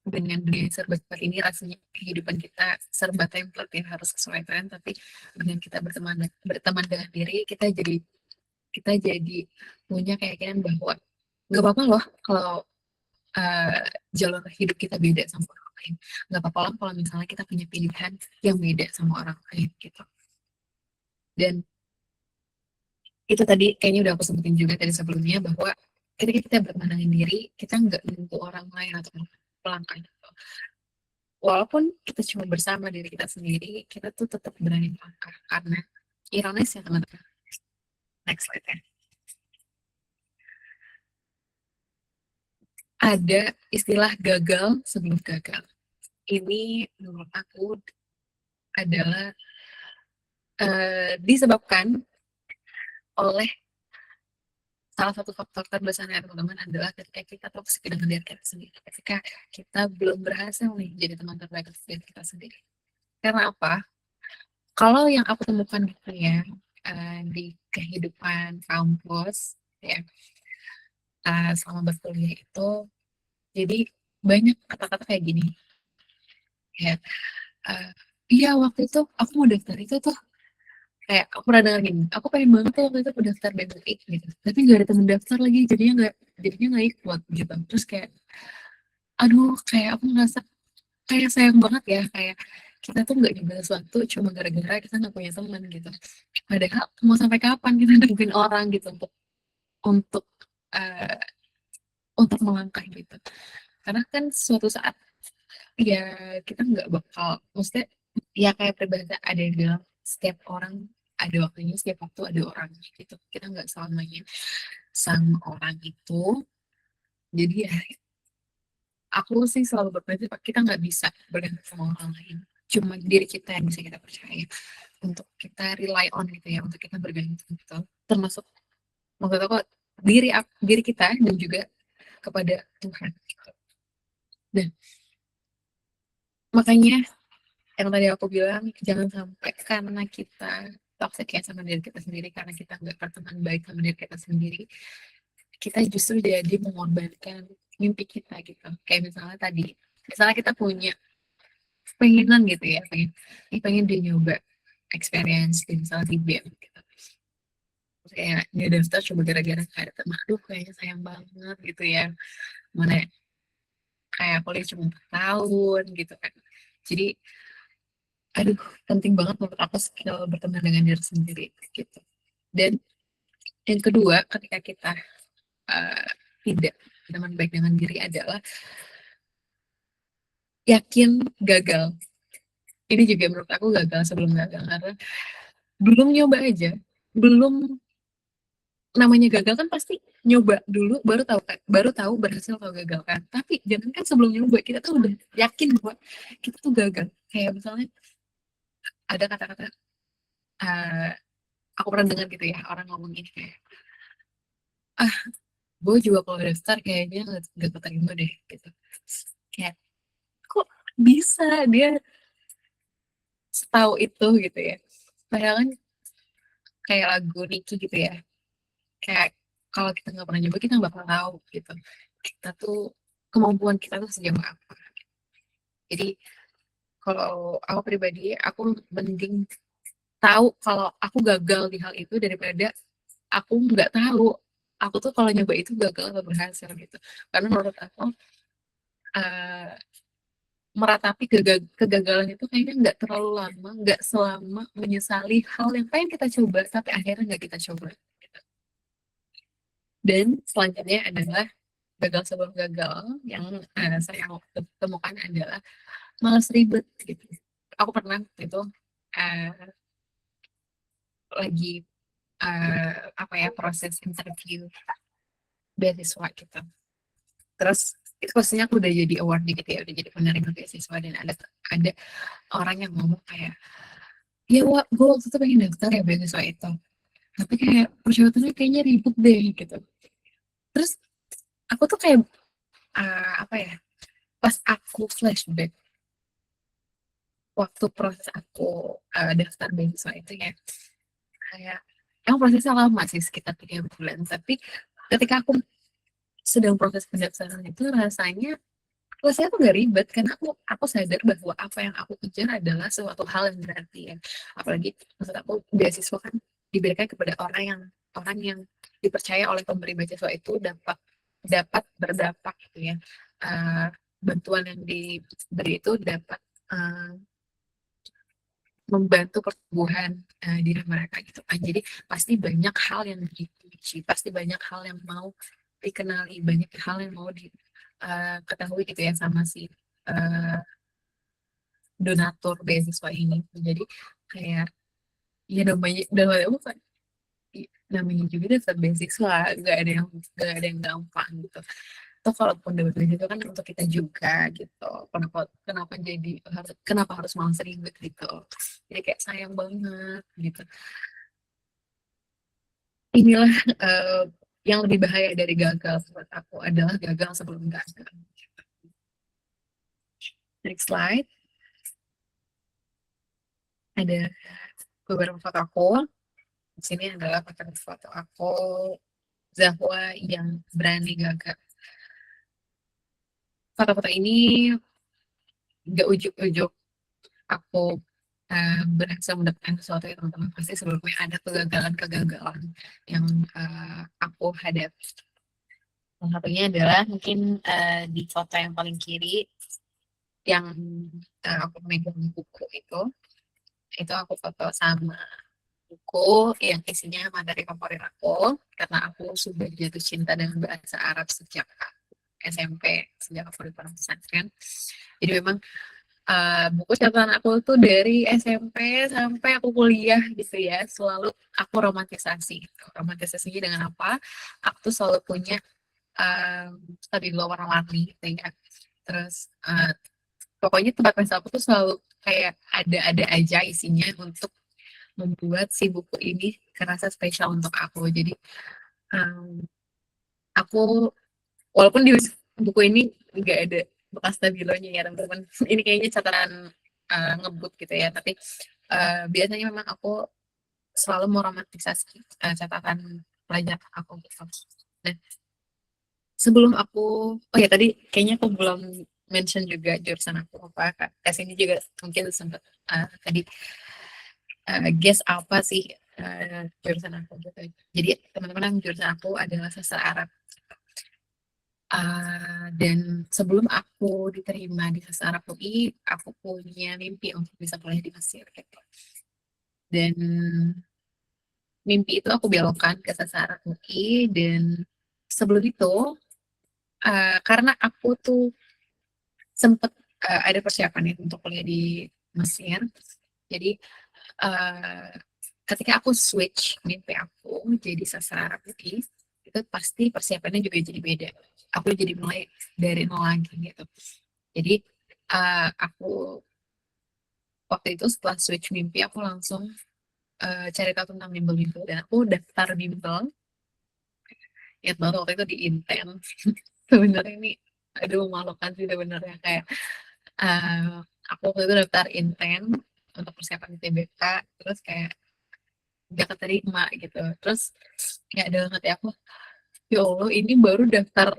dengan dunia serba cepat ini rasanya kehidupan kita serba template ya, harus sesuai tren. Tapi dengan kita berteman dengan diri, kita jadi punya keyakinan bahwa nggak apa-apa loh kalau jalur hidup kita beda sama orang lain. Nggak apa-apa loh kalau misalnya kita punya pilihan yang beda sama orang lain gitu. Dan itu tadi kayaknya udah aku sebutin juga tadi sebelumnya, bahwa ketika kita berpandangan diri, kita nggak menyentuh orang lain atau melangkah gitu. Walaupun kita cuma bersama diri kita sendiri, kita tuh tetap berani melangkah. Karena ironis ya teman-teman. Next slide ya. Ada istilah gagal sebelum gagal. Ini menurut aku adalah disebabkan oleh salah satu faktor terbesarnya teman-teman adalah ketika kita toksik dengan diri kita sendiri. Ketika kita belum berhasil nih jadi teman terbaik diri kita sendiri. Karena apa? Kalau yang aku temukan gitu ya, di kehidupan kampus ya, selama berkuliah itu, jadi banyak kata-kata kayak gini ya, iya waktu itu aku mau daftar itu tuh, kayak aku pernah dengar gini, aku pengen banget tuh waktu itu aku daftar BMUI gitu, tapi gak ada temen daftar lagi, jadinya nggak ikut gitu. Terus kayak aduh, kayak aku ngerasa kayak sayang banget ya, kayak kita tuh nggak nyoba sesuatu cuma gara-gara kita nggak punya teman gitu. Padahal mau sampai kapan kita nungguin orang gitu untuk uh, untuk melangkah gitu. Karena kan suatu saat ya kita nggak bakal, maksudnya ya kayak peribahasa ada yang bilang setiap orang ada waktunya, setiap waktu ada orangnya gitu. Kita nggak selamanya sama orang itu. Jadi ya aku sih selalu berprinsip kita nggak bisa bergantung sama orang lain. Cuma diri kita yang bisa kita percaya untuk kita rely on gitu ya, untuk kita bergantung gitu. Termasuk maksud aku diri kita dan juga kepada Tuhan gitu. Dan makanya yang tadi aku bilang, jangan sampai karena kita toxic ya sama diri kita sendiri, karena kita nggak berteman baik sama diri kita sendiri, kita justru jadi mengorbankan mimpi kita gitu. Kayak misalnya tadi, misalnya kita punya pengenan gitu ya, pengen dia nyoba experience di misalnya di BM gitu. Terus kayak dia daftar cuma gara-gara gak ada teman, aduh kayaknya sayang banget gitu ya, mana kayak kuliah cuma 4 tahun gitu kan. Jadi aduh, penting banget menurut aku skill berteman dengan diri sendiri gitu. Dan yang kedua, ketika kita uh, tidak berteman baik dengan diri adalah yakin gagal. Ini juga menurut aku gagal sebelum gagal, karena belum nyoba aja, belum, namanya gagal kan pasti nyoba dulu baru tahu berhasil atau gagal kan. Tapi jangan kan sebelum nyoba kita tuh udah yakin bahwa kita tuh gagal. Kayak misalnya ada kata-kata, uh, aku pernah dengar gitu ya, orang ngomong gini kayak, ah gue juga kalau daftar kayaknya nggak keterima deh gitu. Kayak kok bisa dia setahu itu gitu ya, padahal kan kayak lagu Niki gitu ya, kayak kalau kita nggak pernah nyoba kita nggak bakal tahu gitu kita tuh kemampuan kita tuh sejauh apa. Jadi kalau aku pribadi, aku mending tahu kalau aku gagal di hal itu daripada aku nggak tahu aku tuh kalau nyoba itu gagal atau berhasil gitu. Karena menurut aku uh, meratapi kegagalan itu kayaknya nggak terlalu lama, nggak selama menyesali hal yang pengen kita coba tapi akhirnya nggak kita coba gitu. Dan selanjutnya adalah gagal sebelum gagal yang saya temukan adalah malas ribet gitu. Aku pernah itu uh, lagi apa ya, proses interview beasiswa gitu. Terus itu posisinya aku udah jadi award gitu ya, udah jadi penerima beasiswa, dan ada orang yang ngomong kayak, ya gue waktu itu pengen daftar ya beasiswa itu, tapi kayak persyaratannya kayaknya ribet deh gitu. Terus aku tuh kayak apa ya, pas aku flashback waktu proses aku daftar beasiswa itu ya, kayak emang prosesnya lama sih sekitar 3 bulan, tapi ketika aku sedang proses pendaftaran itu rasanya Rasanya aku gak ribet karena aku sadar bahwa apa yang aku kejar adalah suatu hal yang berarti ya. Apalagi maksud aku beasiswa kan diberikan kepada orang yang dipercaya oleh pemberi beasiswa itu dapat dapat berdampak gitu ya. Eh, bantuan yang diberi itu dapat eh, membantu pertumbuhan diri mereka gitu kan. Jadi pasti banyak hal yang dipuji, pasti banyak hal yang mau dikenali, banyak hal yang mau diketahui gitu ya sama si eh, donatur beasiswa ini. Jadi kayak ya namanya bukan namanya juga daftar beasiswa, nggak ada yang gampang gitu. Atau kalaupun dapat beasiswa kan untuk kita juga gitu. Kenapa kenapa harus mau ribet gitu. Jadi kayak sayang banget gitu. Inilah yang lebih bahaya dari gagal buat aku adalah gagal sebelum gagal. Next slide. Ada beberapa foto aku. Di sini adalah foto aku Zahwa yang berani gagal. Foto-foto ini gak ujuk-ujuk aku berhasil mendapatkan sesuatu ya teman-teman. Pasti sebelumnya ada kegagalan-kegagalan yang aku hadapi. Salah satunya adalah mungkin di foto yang paling kiri yang aku megang buku itu aku foto sama buku yang isinya materi favorit aku karena aku sudah jatuh cinta dengan bahasa Arab sejak SMP, sejak aku di pondok pesantren. Jadi memang buku catatan aku tuh dari SMP sampai aku kuliah gitu ya, selalu aku romantisasi gitu. Romantisasinya dengan apa? Aku tuh selalu punya stabilo warna-warni gitu ya. Terus pokoknya tempat pensil aku tuh selalu kayak ada aja isinya untuk membuat si buku ini kerasa spesial untuk aku. Jadi um, aku walaupun di buku ini nggak ada bekas stabilonya ya teman-teman. Ini kayaknya catatan ngebut gitu ya. Tapi biasanya memang aku selalu meromantisasi catatan pelajar aku gitu. Dan sebelum aku, oh ya tadi kayaknya aku belum mention juga jurusan aku apa. Tes ini juga mungkin sempat tadi guess apa sih jurusan aku gitu. Jadi teman-teman jurusan aku adalah sastra Arab. Dan sebelum aku diterima di sastra Arab UI, aku punya mimpi untuk bisa kuliah di Mesir gitu. Dan mimpi itu aku belokkan ke sastra Arab UI dan sebelum itu karena aku tuh sempat ada persiapan ya untuk kuliah di Mesir. Jadi uh, ketika aku switch mimpi aku jadi sastra Arab UI, itu pasti persiapannya juga jadi beda. Aku jadi mulai dari nol lagi gitu. Jadi aku waktu itu setelah switch mimpi aku langsung cari tahu tentang bimbel-bimbel dan aku daftar bimbel. Ingat banget waktu itu di Inten. Sebenarnya ini aduh memalukan sih sebenarnya kayak uh, aku waktu itu daftar Inten untuk persiapan ITBK terus kayak gak keterima gitu terus ya dalam hati aku ya Allah ini baru daftar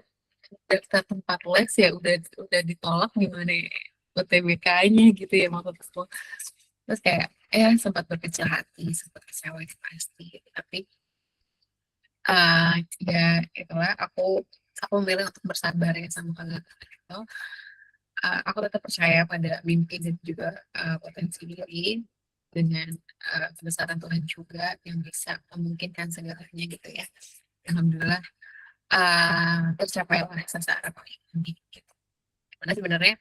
daftar tempat les ya udah ditolak gimana ya UTBK-nya gitu ya maksud aku terus kayak sempat berkecil hati sempat kecewa itu pasti tapi uh, ya itulah aku memilih untuk bersabar ya sama kalian itu aku tetap percaya pada mimpi dan juga potensi diri dengan kebesaran Tuhan juga yang bisa memungkinkan segalanya gitu ya. Alhamdulillah tercapai oleh seseorang ini. Gitu. Karena sebenarnya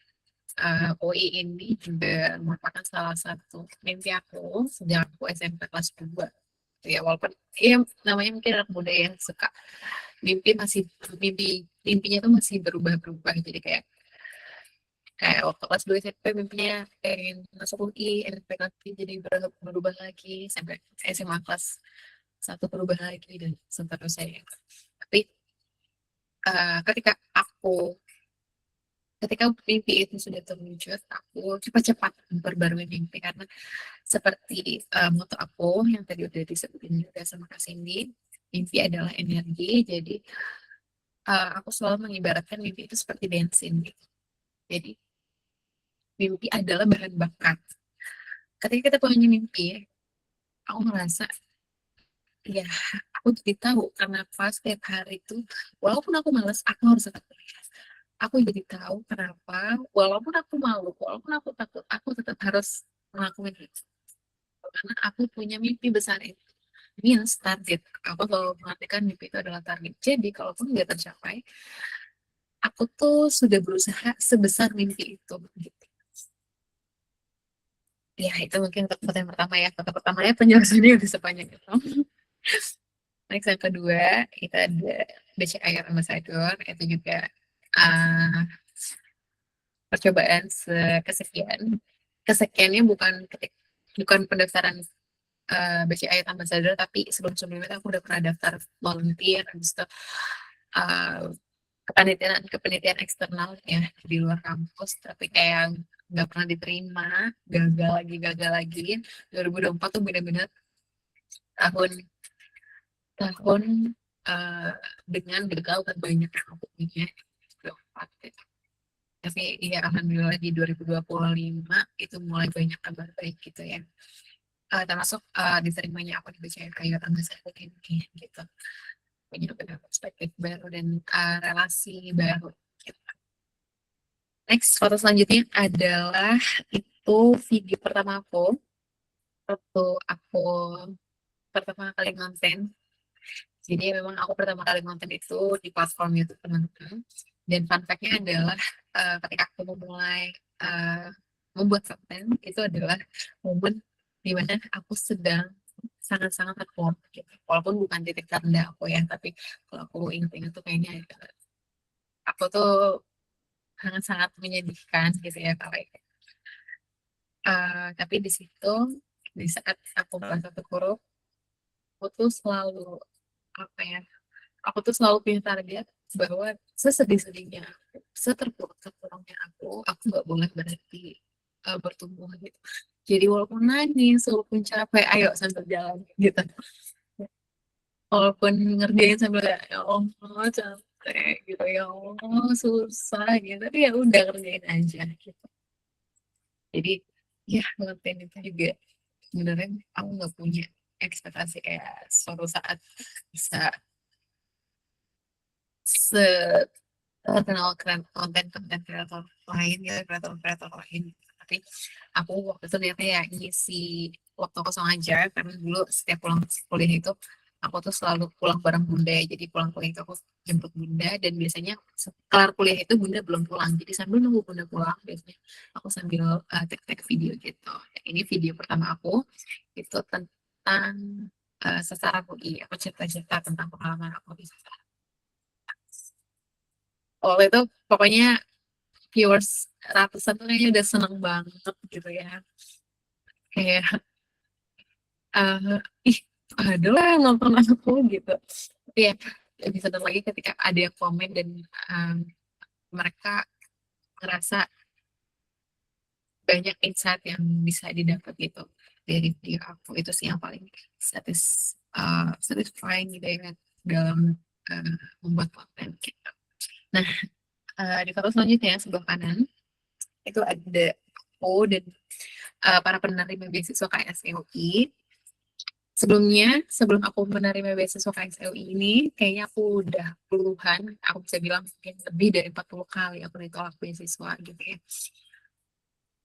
UI ini juga merupakan salah satu mimpi aku sejak aku SMP kelas 2. Ya walaupun ya namanya mungkin anak muda yang suka mimpinya tuh masih berubah-berubah jadi kayak waktu kelas 2 SMP mimpinya pengen masuk UI, SMP nanti jadi berubah lagi sampai SMA kelas 1 berubah lagi dan seterusnya ya. Tapi ketika ketika mimpi itu sudah terwujud, aku cepat-cepat memperbarui mimpi karena seperti moto aku yang tadi udah disebutin juga sama Kak Cindy, mimpi adalah energi. Jadi aku selalu mengibaratkan mimpi itu seperti bensin gitu. Jadi mimpi adalah bahan bakar. Ketika kita punya mimpi, aku ngerasa ya aku jadi tahu kenapa setiap hari itu walaupun aku malas aku harus tetap kuliah. Aku jadi tahu kenapa walaupun aku malu, walaupun aku takut, aku tetap harus melakukan itu. Karena aku punya mimpi besar itu. Means target. Aku selalu mengartikan mimpi itu adalah target. Jadi kalaupun nggak tercapai, aku tuh sudah berusaha sebesar mimpi itu. Gitu. Ya itu mungkin untuk kata yang pertama ya. Kata pertamanya penjelasannya udah sepanjang itu. Next yang kedua, kita ada BCIR Ambassador, itu juga uh, percobaan kesekian. Kesekiannya bukan pendaftaran BCIR Ambassador, tapi sebelum-sebelumnya aku udah pernah daftar volunteer, habis itu uh, kepenelitian eksternal ya di luar kampus, tapi kayak nggak pernah diterima, gagal lagi. 2024 tuh benar-benar tahun tahun uh, dengan gagal terbanyak yang aku punya. Tapi ya alhamdulillah di 2025 itu mulai banyak kabar baik gitu ya. Termasuk diterimanya aku di BCA kayak tangga saya ini gitu. Punya perspektif baru dan relasi baru. Gitu. Next, foto selanjutnya adalah itu video pertama aku waktu aku pertama kali konten. Jadi memang aku pertama kali konten itu di platform YouTube teman-teman. Dan fun fact-nya adalah ketika aku memulai uh, membuat konten itu adalah momen di mana aku sedang sangat-sangat terpuruk gitu. Walaupun bukan titik terendah aku ya, tapi kalau aku ingat-ingat tuh kayaknya aku tuh sangat-sangat menyedihkan gitu ya kalau tapi di situ di saat aku merasa terpuruk, aku tuh selalu apa ya aku tuh selalu punya target bahwa sesedih-sedihnya aku, seterpuruk-terpuruknya aku nggak boleh berhenti bertumbuh gitu. Jadi walaupun nangis, walaupun capek, ayo sambil jalan gitu. Walaupun ngerjain sambil ya Allah capek gitu, ya Allah susah gitu, tapi ya udah kerjain aja gitu. Jadi ya ngertiin itu juga sebenarnya aku nggak punya ekspektasi kayak suatu saat bisa se terkenal konten kreator lain ya kreator kreator lain, tapi aku waktu itu niatnya ya ngisi waktu kosong aja karena dulu setiap pulang kuliah itu aku tuh selalu pulang bareng bunda ya. Jadi pulang kuliah itu aku jemput bunda dan biasanya kelar kuliah itu bunda belum pulang, jadi sambil nunggu bunda pulang biasanya aku sambil tek video gitu. Dan ini video pertama aku itu tentang sasar aku, aku cerita-cerita tentang pengalaman aku di sasar. Waktu itu pokoknya viewers ratusan tuh kayaknya udah seneng banget gitu ya. Kayak, uh, ih ada lah yang nonton aku gitu. Tapi ya lebih seneng lagi ketika ada yang komen dan um, mereka ngerasa banyak insight yang bisa didapat gitu dari video aku. Itu sih yang paling satisfying gitu ya dalam membuat konten gitu. Nah, di foto selanjutnya sebelah kanan itu ada aku dan para penerima beasiswa KSLI. Sebelum aku menerima beasiswa KSLI ini, kayaknya aku udah puluhan, aku bisa bilang mungkin lebih dari 40 kali aku ditolak beasiswa gitu ya.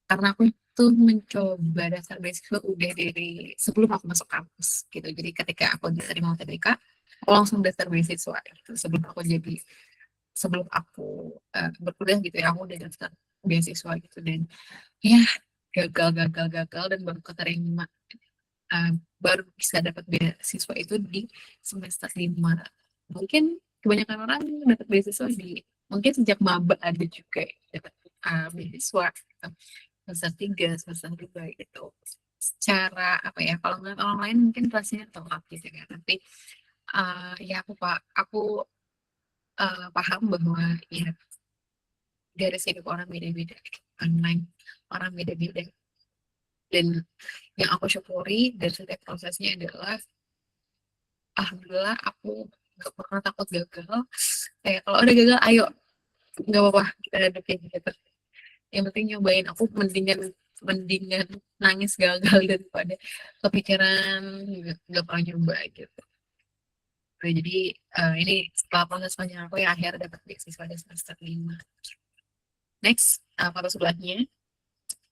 Karena aku itu mencoba daftar beasiswa udah dari sebelum aku masuk kampus gitu. Jadi ketika aku diterima UTBK, aku langsung daftar beasiswa gitu. Sebelum aku berkuliah gitu ya, aku udah daftar beasiswa gitu dan ya gagal dan baru keterima uh, baru bisa dapat beasiswa itu di semester 5. Mungkin kebanyakan orang dapat beasiswa di mungkin sejak maba ada juga yang dapat beasiswa gitu. Semester 3, semester 2 gitu. Secara apa ya, kalau nggak orang lain mungkin rasanya telat gitu kan. Tapi ya aku paham bahwa ya garis hidup orang beda-beda, online orang beda-beda dan yang aku syukuri dari setiap prosesnya adalah alhamdulillah aku nggak pernah takut gagal. Kayak kalau ada gagal ayo nggak apa-apa kita hadapin gitu. yang penting nyobain. Aku mendingan mendingan nangis gagal daripada kepikiran nggak pernah nyoba gitu. Nah, jadi ini setelah proses panjang aku yang akhirnya dapat beasiswa di semester 5. Next, foto sebelahnya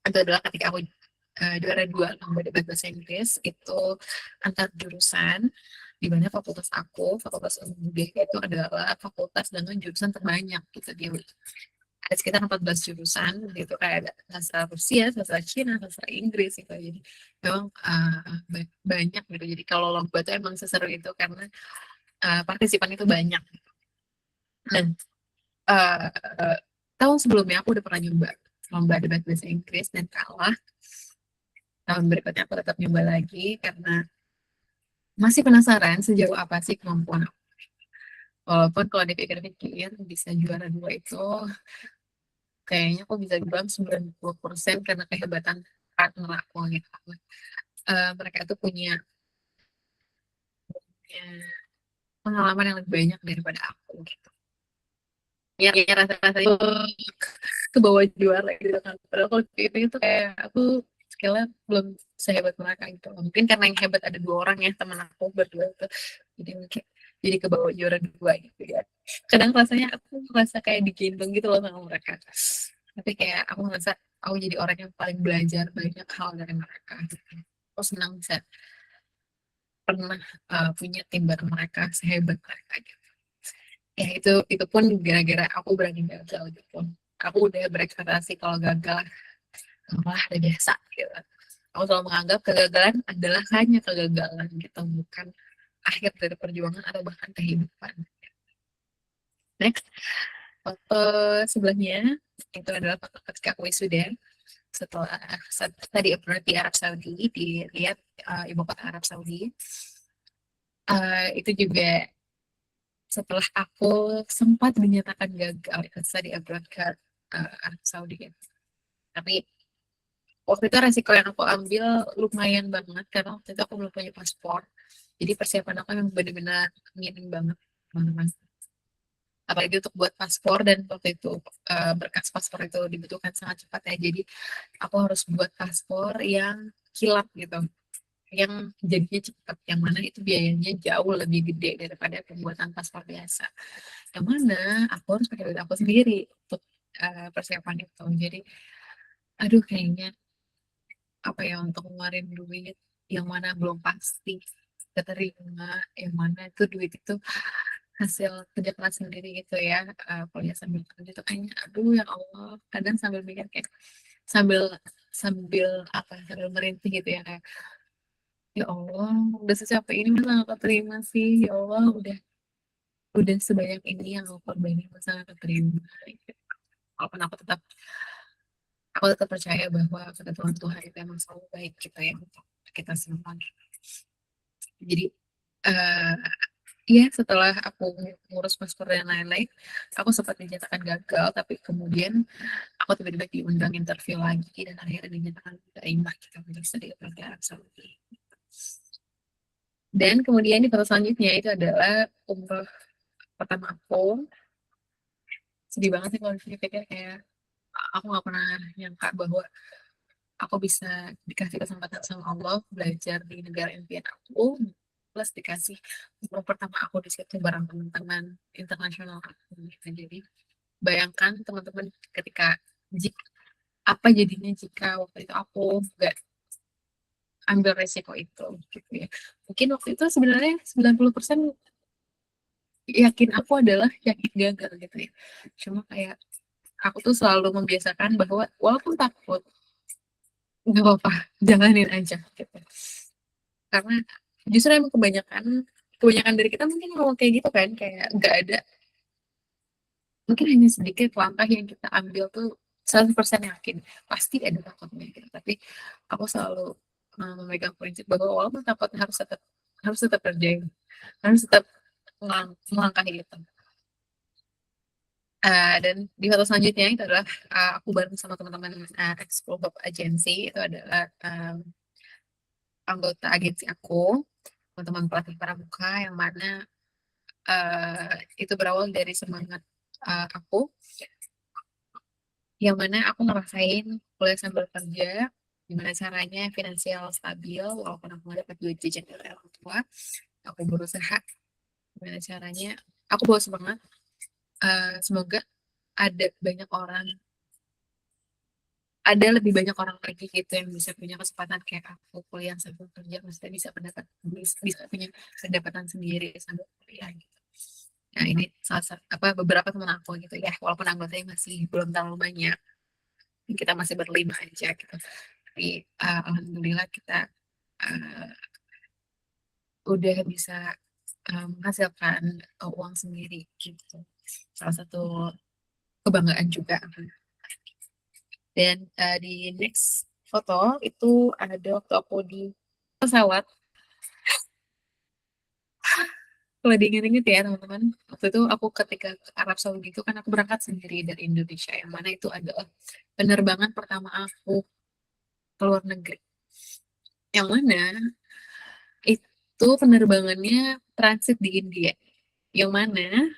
itu adalah ketika aku juara 2 lomba debat bahasa Inggris itu antar jurusan, di mana fakultas aku, Fakultas Ilmu Budaya itu adalah fakultas dengan jurusan terbanyak gitu dia. Ada sekitar 14 jurusan gitu, kayak ada bahasa Rusia, bahasa Cina, bahasa Inggris gitu. Jadi memang banyak gitu. Jadi kalau lomba itu emang seseru itu karena partisipan itu banyak. Dan tahun sebelumnya aku udah pernah nyoba lomba debat bahasa Inggris dan kalah. Tahun berikutnya aku tetap nyoba lagi karena masih penasaran sejauh apa sih kemampuan aku. Walaupun kalau dipikir-pikir bisa juara 2 itu kayaknya aku bisa bilang 90% karena kehebatan partner aku gitu. Mereka tuh punya pengalaman yang lebih banyak daripada aku gitu. Ya, rasa-rasa itu ke bawah juara gitu kan. Padahal kalau itu kayak aku skillnya belum sehebat mereka gitu. Mungkin karena yang hebat ada 2 orang ya teman aku berdua itu. Jadi mungkin jadi ke bawah juara 2 gitu ya. Kadang rasanya aku merasa kayak digendong gitu loh sama mereka. Tapi kayak aku merasa aku jadi orang yang paling belajar banyak hal dari mereka. Gitu. Aku senang bisa pernah punya tim bareng mereka sehebat mereka gitu. Ya itu pun gara-gara aku berani gagal gitu. Aku udah berekspektasi kalau gagal malah udah biasa gitu. Aku selalu menganggap kegagalan adalah hanya kegagalan gitu, bukan akhir dari perjuangan atau bahkan kehidupan. Next, foto sebelahnya itu adalah foto ketika aku wisuda setelah tadi abroad di Arab Saudi, dilihat ibu kota Arab Saudi. Itu juga setelah aku sempat dinyatakan gagal di abroad ke Arab Saudi ya. Tapi waktu itu resiko yang aku ambil lumayan banget karena waktu itu aku belum punya paspor. Jadi persiapan aku yang benar-benar minim banget, teman-teman. Apalagi untuk buat paspor dan waktu itu berkas paspor itu dibutuhkan sangat cepat ya. Jadi aku harus buat paspor yang kilat gitu, yang jadinya cepat, yang mana itu biayanya jauh lebih gede daripada pembuatan paspor biasa. Yang mana aku harus pakai duit aku sendiri untuk persiapan itu. Jadi aduh kayaknya apa ya untuk ngeluarin duit yang mana belum pasti keterima, yang mana itu duit itu hasil kerja keras sendiri gitu ya. Kuliah sambil kerja itu kayaknya aduh ya Allah, kadang sambil mikir kayak sambil sambil apa sambil merintih gitu ya kayak ya Allah udah secapek ini masa gak keterima sih, ya Allah udah sebanyak ini yang aku korbanin masa gak keterima gitu. Walaupun aku tetap percaya bahwa ketentuan Tuhan itu emang selalu baik kita ya untuk kita semua. Jadi uh, ya setelah aku ngurus paspor dan lain-lain, aku sempat dinyatakan gagal, tapi kemudian aku tiba-tiba diundang interview lagi dan akhirnya dinyatakan terima kita untuk studi di Arab Saudi. Dan kemudian di foto selanjutnya itu adalah umroh pertama aku. Sedih banget sih kalau dipikir kayak aku nggak pernah nyangka bahwa aku bisa dikasih kesempatan sama Allah belajar di negara impian aku, plus dikasih umroh pertama aku di situ bareng teman-teman internasional aku gitu. Jadi bayangkan teman-teman ketika jika, apa jadinya jika waktu itu aku nggak ambil resiko itu gitu ya. Mungkin waktu itu sebenarnya 90% yakin aku adalah yakin gagal gitu ya. Cuma kayak aku tuh selalu membiasakan bahwa walaupun takut nggak apa-apa, jalanin aja gitu. Karena justru emang kebanyakan dari kita mungkin ngomong kayak gitu kan, kayak nggak ada, mungkin hanya sedikit langkah yang kita ambil tuh 100% yakin pasti ada takutnya gitu. Tapi aku selalu memegang prinsip bahwa walaupun takut harus tetap kerjain, harus tetap melangkah gitu. Dan di foto selanjutnya itu adalah aku bareng sama teman-teman Explore Hub Agency, itu adalah anggota agensi aku, teman-teman pelatih pramuka yang mana itu berawal dari semangat aku yang mana aku ngerasain kuliah sambil kerja, gimana caranya finansial stabil walaupun aku nggak dapat duit jajan dari orang tua. Aku berusaha gimana caranya. Aku bawa semangat. Semoga ada banyak orang, ada lebih banyak orang lagi gitu yang bisa punya kesempatan kayak aku kuliah sambil kerja, maksudnya bisa punya pendapatan sendiri sambil kuliah gitu. Nah ini salah satu apa beberapa teman aku gitu ya, walaupun anggotanya masih belum terlalu banyak, kita masih berlima aja gitu. Tapi alhamdulillah kita uh, udah bisa menghasilkan uang sendiri gitu. Salah satu kebanggaan juga. Dan di next foto itu ada waktu aku di pesawat. Kalau diinget-inget ya teman-teman, waktu itu aku ketika ke Arab Saudi itu kan aku berangkat sendiri dari Indonesia, yang mana itu adalah penerbangan pertama aku ke luar negeri. Yang mana itu penerbangannya transit di India. Yang mana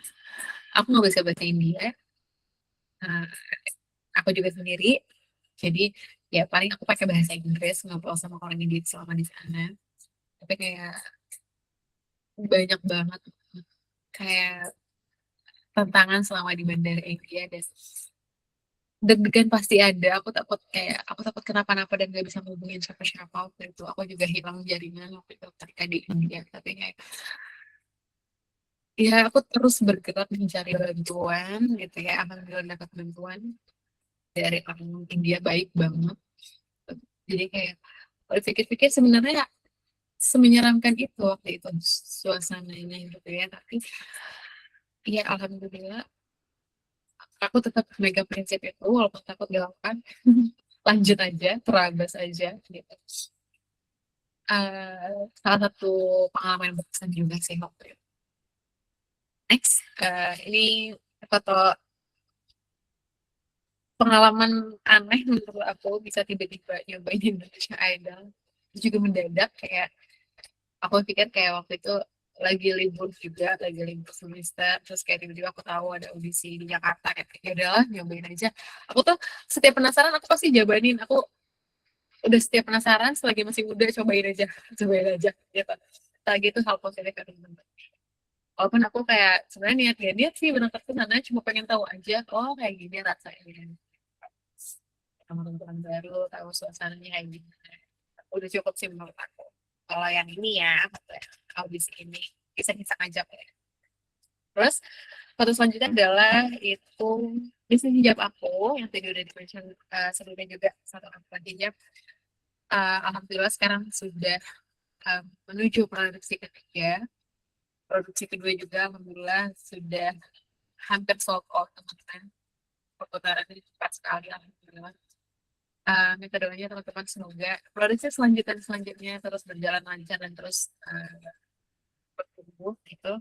aku nggak bisa bahasa India, uh, aku juga sendiri. Jadi ya paling aku pakai bahasa Inggris ngobrol sama orang India selama di sana. Tapi kayak banyak banget kayak tantangan selama di bandara India dan deg-degan pasti ada. Aku takut kenapa-napa dan gak bisa ngubungin siapa-siapa waktu itu. Aku juga hilang jaringan waktu itu ketika di India. Tapi kayak ya aku terus bergerak mencari bantuan gitu ya. Alhamdulillah dapat bantuan dari orang India baik banget. Jadi kayak kalau pikir-pikir sebenarnya semenyeramkan itu waktu itu suasananya gitu ya. Tapi ya alhamdulillah aku tetap megang prinsip itu walaupun takut dilakukan. Lanjut aja, terabas aja gitu. Salah satu pengalaman yang berkesan juga sih waktu itu. Next, ini foto pengalaman aneh menurut aku bisa tiba-tiba nyobain Indonesia Idol. Itu juga mendadak kayak aku pikir kayak waktu itu lagi libur juga, lagi libur semester, terus kayak tiba-tiba aku tahu ada audisi di Jakarta, kayak ya udahlah nyobain aja. Aku tuh setiap penasaran aku pasti jabanin, aku udah setiap penasaran selagi masih muda cobain aja gitu. Lagi itu hal positif kan teman-teman. Walaupun aku kayak sebenarnya niat gak niat sih berangkat ke sana cuma pengen tahu aja oh kayak gini rasanya sama teman-teman baru tahu suasananya kayak gimana. Udah cukup sih menurut aku. Kalau yang ini ya audisi ini bisa ngajak ya. Terus foto selanjutnya adalah itu bisnis hijab aku yang tadi udah di-mention sebelumnya juga satu apa hijab. Alhamdulillah sekarang sudah menuju produksi ketiga. Produksi kedua juga alhamdulillah sudah hampir sold out teman-teman. Perputarannya cepat sekali alhamdulillah. Minta doanya teman-teman semoga produksi selanjutnya terus berjalan lancar dan terus bertumbuh gitu.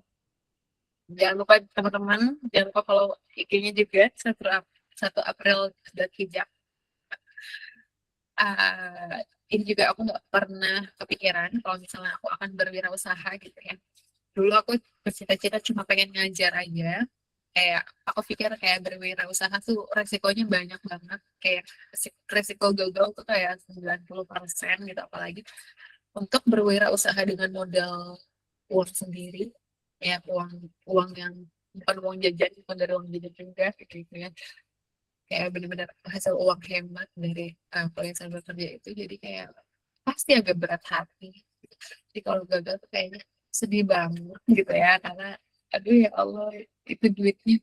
Jangan lupa teman-teman, jangan lupa follow IG-nya juga 1 April dan hijab. Ini juga aku nggak pernah kepikiran kalau misalnya aku akan berwirausaha gitu ya. Dulu aku bercita-cita cuma pengen ngajar aja. Kayak aku pikir kayak berwirausaha tuh resikonya banyak banget. Kayak resiko gagal tuh kayak 90% gitu apalagi untuk berwirausaha dengan modal uang sendiri. Ya uang uang yang bukan uang jajan, bukan dari uang jajan juga gitu ya. Kayak benar-benar hasil uang hemat dari kuliah sambil kerja itu jadi kayak pasti agak berat hati. Jadi kalau gagal tuh kayaknya sedih banget gitu ya karena aduh ya Allah itu duitnya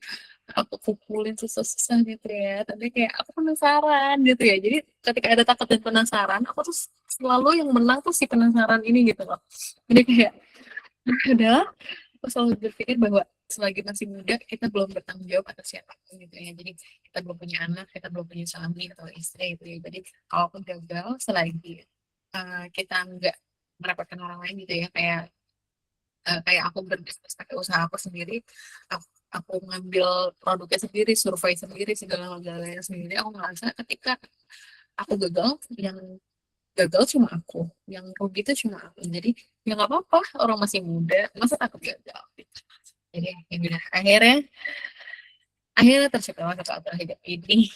aku kumpulin susah-susah gitu ya tapi kayak aku penasaran gitu ya jadi ketika ada takut dan penasaran aku tuh selalu yang menang tuh si penasaran ini gitu loh jadi kayak udah aku selalu berpikir bahwa selagi masih muda kita belum bertanggung jawab atas siapapun gitu ya jadi kita belum punya anak kita belum punya suami atau istri gitu ya jadi kalaupun gagal selagi kita nggak merepotkan orang lain gitu ya kayak aku berbisnis pakai usaha aku sendiri aku ngambil produknya sendiri survei sendiri segala-galanya sendiri aku ngerasa ketika aku gagal yang gagal cuma aku yang rugi itu cuma aku jadi ya nggak apa-apa orang masih muda masa takut gagal gitu. Jadi ya udah akhirnya Akhirnya terciptalah kata hidup ini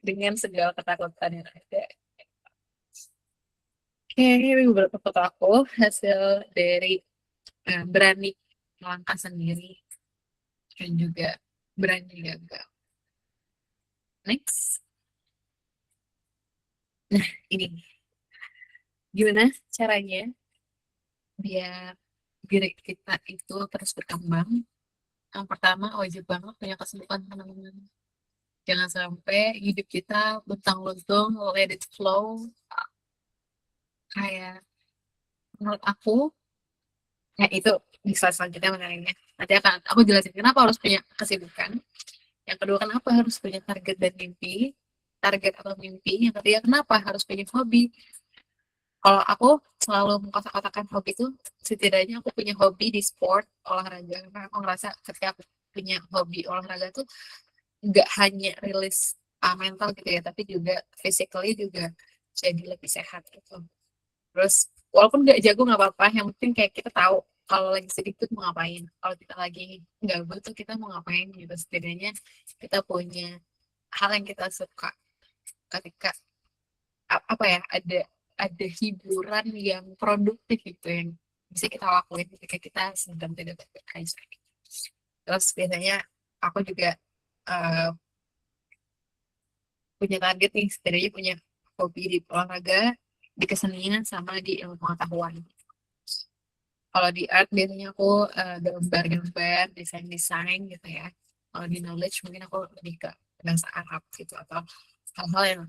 dengan segala ketakutan yang ada. Oke, ini beberapa foto aku hasil dari berani melangkah sendiri dan juga berani gagal. Next. Nah, ini gimana caranya biar diri kita itu terus berkembang. Yang pertama, wajib banget punya kesibukan, teman-teman. Jangan sampai hidup kita bentang-lentung, let it flow. Kayak menurut aku, ya itu di slide selanjutnya menariknya. Nanti akan aku jelasin kenapa harus punya kesibukan. Yang kedua, kenapa harus punya target dan mimpi. Target atau mimpi. Yang ketiga, kenapa harus punya hobi. Kalau aku selalu mengkotak-kotakan hobi itu, setidaknya aku punya hobi di sport, olahraga. Karena aku ngerasa ketika aku punya hobi olahraga tuh nggak hanya rilis mental gitu ya, tapi juga physically juga jadi lebih sehat gitu. Terus walaupun nggak jago nggak apa-apa, yang penting kayak kita tahu kalau lagi sedikit mau ngapain, kalau kita lagi nggak butuh kita mau ngapain gitu. Setidaknya kita punya hal yang kita suka ketika apa ya ada hiburan yang produktif gitu yang bisa kita lakuin ketika kita sedang tidak baik-baik. Terus biasanya aku juga uh, punya target nih, setidaknya punya hobi di olahraga, di kesenian, sama di ilmu pengetahuan. Kalau di art biasanya aku gambar-gambar, desain-desain gitu ya. Kalau di knowledge mungkin aku lebih ke bahasa Arab gitu atau hal-hal yang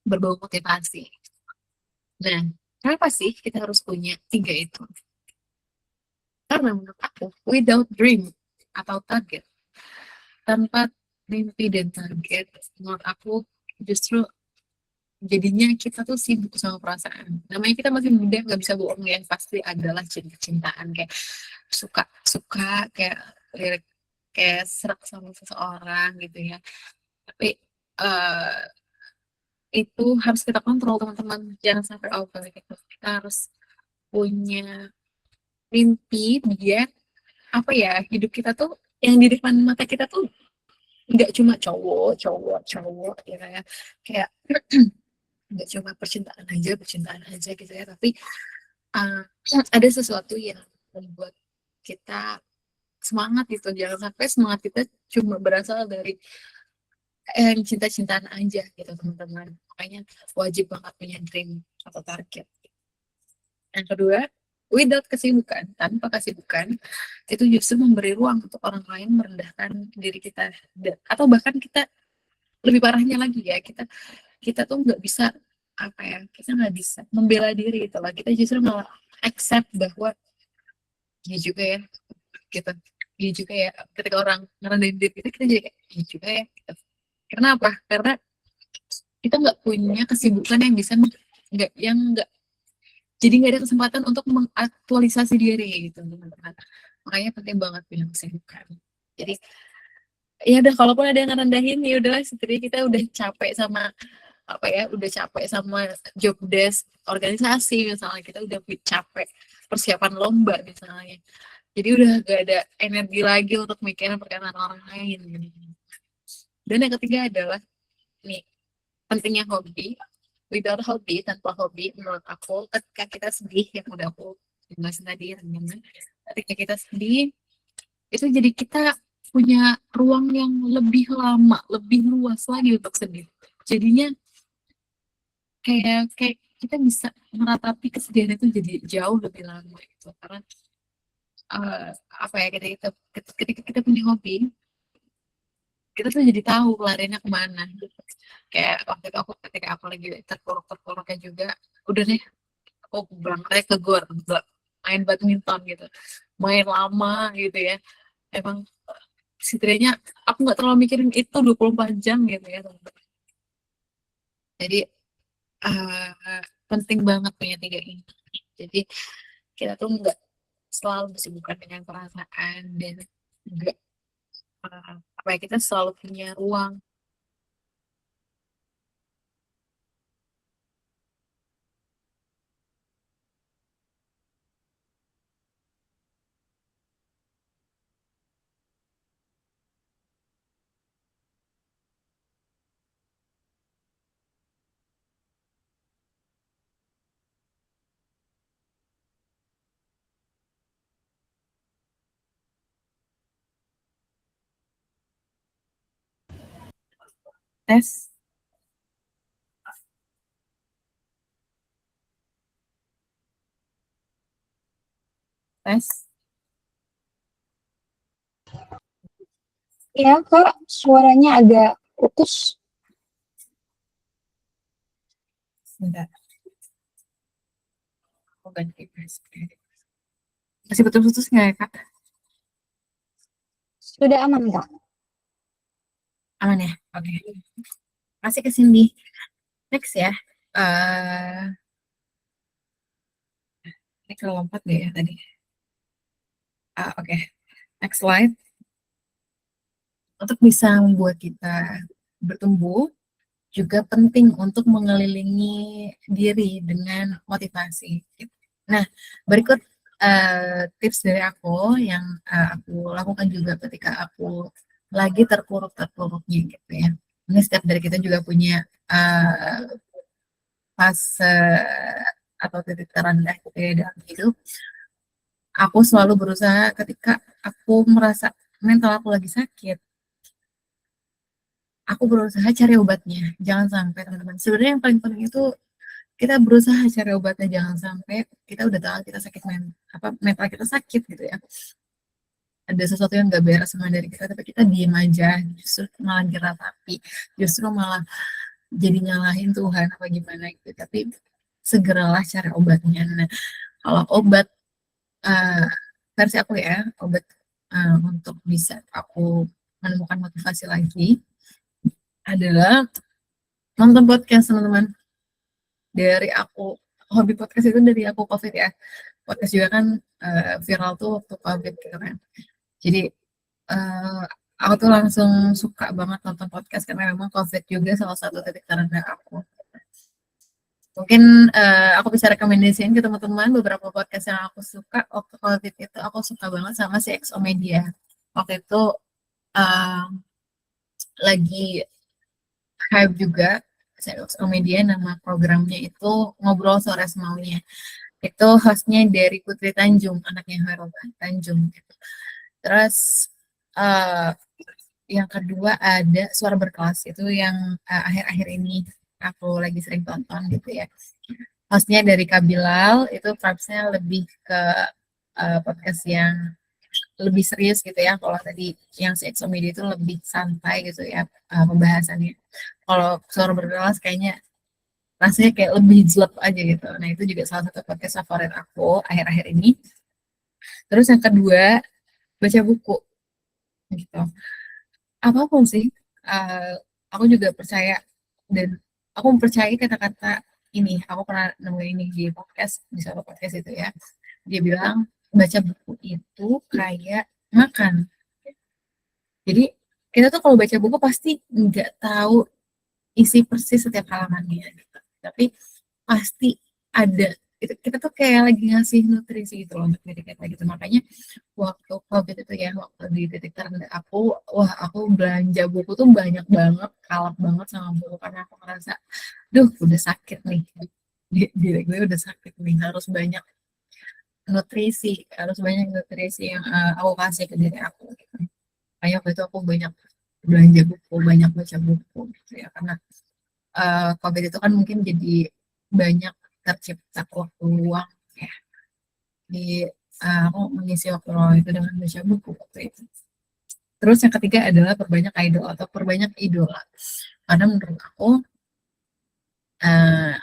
berbau motivasi. Nah, kenapa sih kita harus punya tiga itu? Karena menurut aku, without dream atau target, tanpa mimpi dan target, menurut aku justru jadinya kita tuh sibuk sama perasaan. Namanya kita masih muda, nggak bisa bohong ya, pasti adalah cinta-cintaan kayak suka-suka kayak lirik kayak serak sama seseorang gitu ya. Tapi uh, itu harus kita kontrol, teman-teman. Jangan sampai over gitu. Kita harus punya mimpi biar apa ya, hidup kita tuh yang di depan mata kita tuh nggak cuma cowok cowok cowok gitu ya, kayak nggak cuma percintaan aja gitu ya, tapi uh, ada sesuatu yang membuat kita semangat gitu. Jangan sampai semangat kita cuma berasal dari cinta-cintaan aja gitu, teman-teman. Makanya wajib banget punya dream atau target. Yang kedua, without kesibukan, tanpa kesibukan, itu justru memberi ruang untuk orang lain merendahkan diri kita. Atau bahkan kita, lebih parahnya lagi ya, kita kita tuh nggak bisa apa ya, kita nggak bisa membela diri itu lah. Kita justru malah accept bahwa dia juga ya, gitu. Dia juga ya, ketika orang ngerendahin diri kita, kita jadi kayak, dia juga ya. Gitu. Kenapa? Karena kita nggak punya kesibukan yang bisa nggak yang nggak jadi nggak ada kesempatan untuk mengaktualisasi diri gitu, teman-teman. Makanya penting banget punya kesibukan. Jadi ya udah, kalaupun ada yang ngerendahin ya udah, setidaknya kita udah capek sama apa ya, udah capek sama job desk organisasi misalnya, kita udah capek persiapan lomba misalnya, jadi udah gak ada energi lagi untuk mikirin perkataan orang lain gitu. Dan yang ketiga adalah nih, pentingnya hobi. Without hobi, tanpa hobi, menurut aku ketika kita sedih, yang udah aku jelasin tadi, ketika kita sedih itu jadi kita punya ruang yang lebih lama, lebih luas lagi untuk sedih. Jadinya kayak kayak kita bisa meratapi kesedihan itu jadi jauh lebih lama gitu. Karena uh, apa ya, ketika kita punya hobi, kita tuh jadi tahu larinya kemana gitu. Kayak waktu itu aku, ketika aku lagi terpuruk-terpuruknya juga, udah nih aku berangkatnya ke gor, main badminton gitu, main lama gitu ya. Emang setidaknya aku nggak terlalu mikirin itu 24 jam gitu ya, teman-teman. Jadi penting banget punya tiga ini. Jadi kita tuh nggak selalu disibukkan dengan perasaan, dan nggak apa ya, kita selalu punya ruang. Tes. Tes. Ya, Kak, suaranya agak putus. Sebentar. Aku ganti tes. Masih putus-putus nggak ya, Kak? Sudah aman, Kak? Aman ya? Oke. Masih ke Cindy. Next ya. Eh ini kalau lompat nggak ya tadi? Oke. Next slide. Untuk bisa membuat kita bertumbuh, juga penting untuk mengelilingi diri dengan motivasi. Nah, berikut tips dari aku yang aku lakukan juga ketika aku lagi terpuruk-terpuruknya gitu ya. Ini setiap dari kita juga punya fase atau titik terendah gitu ya dalam hidup. Aku selalu berusaha ketika aku merasa mental aku lagi sakit, aku berusaha cari obatnya. Jangan sampai teman-teman. Sebenarnya yang paling penting itu kita berusaha cari obatnya, jangan sampai kita udah tahu kita sakit mental kita sakit gitu ya, ada sesuatu yang nggak beres sama dari kita tapi kita diem aja, justru malah diratapi, justru malah jadi nyalahin Tuhan apa gimana gitu. Tapi segeralah cari obatnya. Nah, kalau obat eh, versi aku ya, obat untuk bisa aku menemukan motivasi lagi adalah nonton podcast teman-teman. Dari aku hobi podcast itu dari aku COVID ya. Podcast juga kan viral tuh waktu COVID gitu kan. Jadi eh, aku tuh langsung suka banget nonton podcast karena memang COVID juga salah satu titik terendah aku. Mungkin aku bisa rekomendasiin ke teman-teman beberapa podcast yang aku suka waktu COVID itu. Aku suka banget sama si Exomedia. Waktu itu eh, lagi hype juga si Exomedia, nama programnya itu Ngobrol Sore Semaunya. Itu hostnya dari Putri Tanjung, anaknya Hairul Tanjung gitu. Terus eh, yang kedua ada Suara Berkelas, itu yang akhir-akhir ini aku lagi sering tonton gitu ya. Hostnya dari Kabilal, itu vibes-nya lebih ke podcast yang lebih serius gitu ya. Kalau tadi yang si Exomedia itu lebih santai gitu ya pembahasannya. Kalau Suara Berkelas kayaknya rasanya kayak lebih jelek aja gitu. Nah itu juga salah satu podcast favorit aku akhir-akhir ini. Terus yang kedua, baca buku gitu. Apapun sih, eh, aku juga percaya dan aku mempercayai kata-kata ini. Aku pernah nemuin ini di podcast, di satu podcast itu ya. Dia bilang baca buku itu kayak makan. Jadi kita tuh kalau baca buku pasti nggak tahu isi persis setiap halamannya gitu. Tapi pasti ada, kita tuh kayak lagi ngasih nutrisi gitu loh untuk diri kita gitu. Makanya waktu COVID itu ya, waktu di titik terendah aku, wah aku belanja buku tuh banyak banget, kalap banget sama buku karena aku ngerasa duh udah sakit nih, diri gue udah sakit nih, harus banyak nutrisi yang aku kasih ke diri aku gitu. Kayak waktu itu aku banyak belanja buku, banyak baca buku gitu ya, karena COVID itu kan mungkin jadi banyak tercipta waktu luang ya, di aku mengisi waktu luang itu dengan baca buku waktu itu. Terus yang ketiga adalah perbanyak idol atau perbanyak idola. Karena menurut aku eh,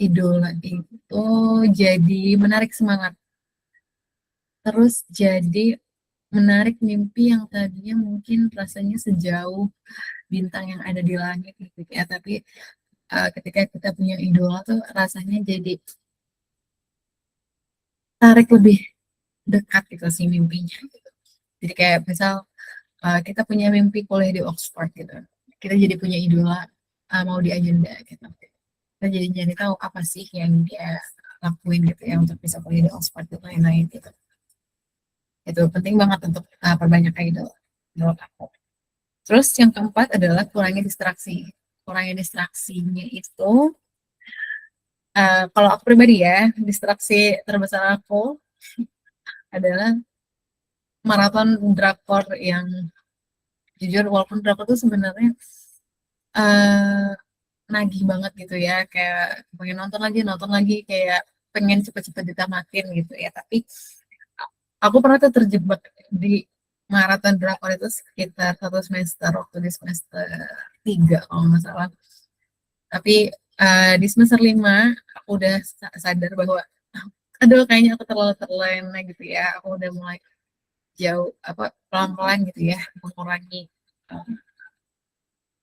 idola itu jadi menarik semangat. Terus jadi menarik mimpi yang tadinya mungkin rasanya sejauh bintang yang ada di langit gitu ya. Tapi ketika kita punya idola tuh rasanya jadi tarik lebih dekat gitu sih mimpinya. Gitu. Jadi kayak misal kita punya mimpi kuliah di Oxford gitu. Kita jadi punya idola mau di agenda gitu. Kita jadi tahu apa sih yang dia lakuin gitu ya untuk bisa kuliah di Oxford dan lain-lain gitu. Itu penting banget untuk perbanyak idol menurut aku. Terus yang keempat adalah kurangi distraksi. Kurangi distraksinya itu kalau aku pribadi ya, distraksi terbesar aku adalah maraton drakor yang Jujur walaupun drakor tuh sebenarnya eh nagih banget gitu ya, kayak pengen nonton lagi kayak pengen cepet-cepet ditamatin gitu ya. Tapi aku pernah tuh terjebak di maraton drakor itu sekitar 1 semester waktu di semester 3 kalau nggak salah. Tapi di semester 5 aku udah sadar bahwa aduh kayaknya aku terlalu terlena gitu ya. Aku udah mulai jauh apa pelan-pelan gitu ya mengurangi. eh,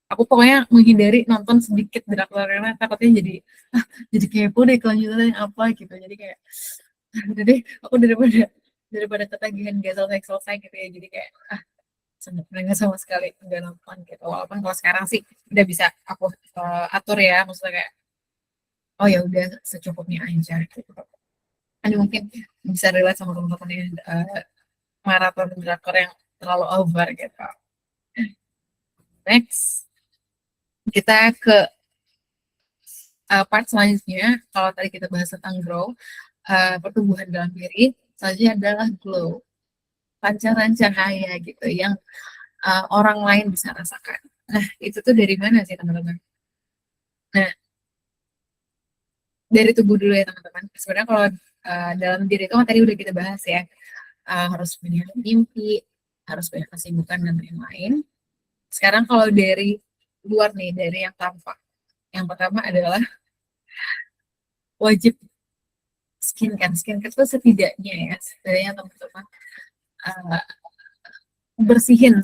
aku pokoknya menghindari nonton sedikit drakor karena takutnya jadi kepo deh kelanjutannya apa gitu. Jadi kayak udah deh aku daripada ketagihan gak selesai gitu ya. Jadi kayak sebenarnya sama sekali nggak nonton gitu. Walaupun kalau sekarang sih udah bisa aku atur ya, maksudnya kayak oh ya udah secukupnya aja gitu. Kan mungkin bisa relate sama teman-teman yang maraton drakor yang terlalu over gitu. Next, kita ke part selanjutnya. Kalau tadi kita bahas tentang grow, pertumbuhan dalam diri, selanjutnya adalah glow, pancaran cahaya gitu yang orang lain bisa rasakan. Nah, itu tuh dari mana sih teman-teman? Nah, dari tubuh dulu ya teman-teman. Sebenarnya kalau dalam diri itu kan tadi udah kita bahas ya, harus punya mimpi, harus punya kesibukan dan lain-lain. Sekarang kalau dari luar nih, dari yang tampak. Yang pertama adalah wajib skincare. Skincare itu setidaknya ya, setidaknya teman-teman uh, bersihin,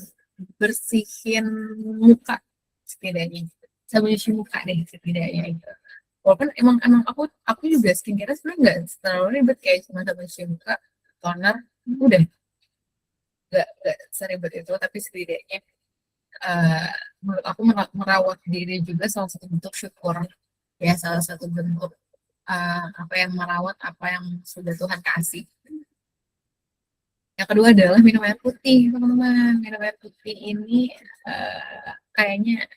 bersihin muka setidaknya. Sabun cuci muka deh setidaknya itu. Walaupun emang emang aku juga skincare sebenarnya nggak terlalu ribet kayak cuma sabun cuci muka, toner, udah nggak seribet itu. Tapi setidaknya uh, menurut aku merawat diri juga salah satu bentuk syukur ya, salah satu bentuk apa yang merawat apa yang sudah Tuhan kasih. Yang kedua adalah minum air putih, teman-teman. Minum air putih ini kayaknya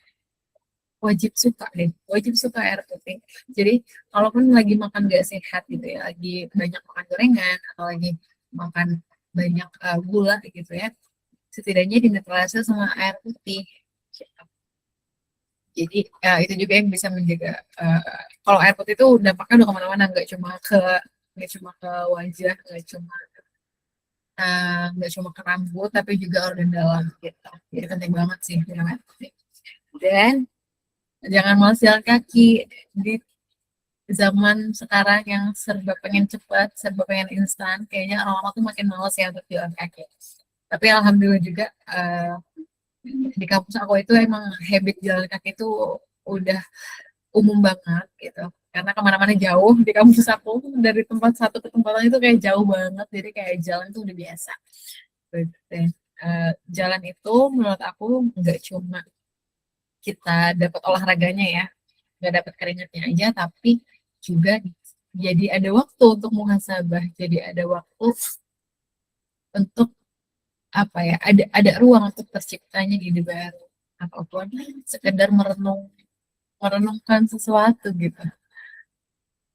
wajib suka deh, wajib suka air putih. Jadi kalaupun lagi makan gak sehat gitu ya, lagi banyak makan gorengan atau lagi makan banyak gula gitu ya, setidaknya dinetralisir sama air putih. Jadi itu juga yang bisa menjaga. Kalau air putih itu dampaknya udah kemana-mana, nggak cuma ke wajah, nggak cuma ke rambut, tapi juga organ dalam gitu. Jadi penting banget sih minum air putih. Dan jangan malas jalan kaki di zaman sekarang yang serba pengen cepat, serba pengen instan. Kayaknya orang-orang tuh makin malas ya untuk jalan kaki. Tapi alhamdulillah juga di kampus aku itu emang habit jalan kaki itu udah umum banget gitu. Karena kemana-mana jauh di kampus aku, dari tempat satu ke tempat lain itu kayak jauh banget. Jadi kayak jalan itu udah biasa. Dan jalan itu menurut aku nggak cuma kita dapat olahraganya ya, nggak dapat keringatnya aja, tapi juga jadi ada waktu untuk muhasabah, jadi ada waktu untuk apa ya, ada ruang untuk terciptanya ide baru ataupun sekedar merenungkan sesuatu gitu.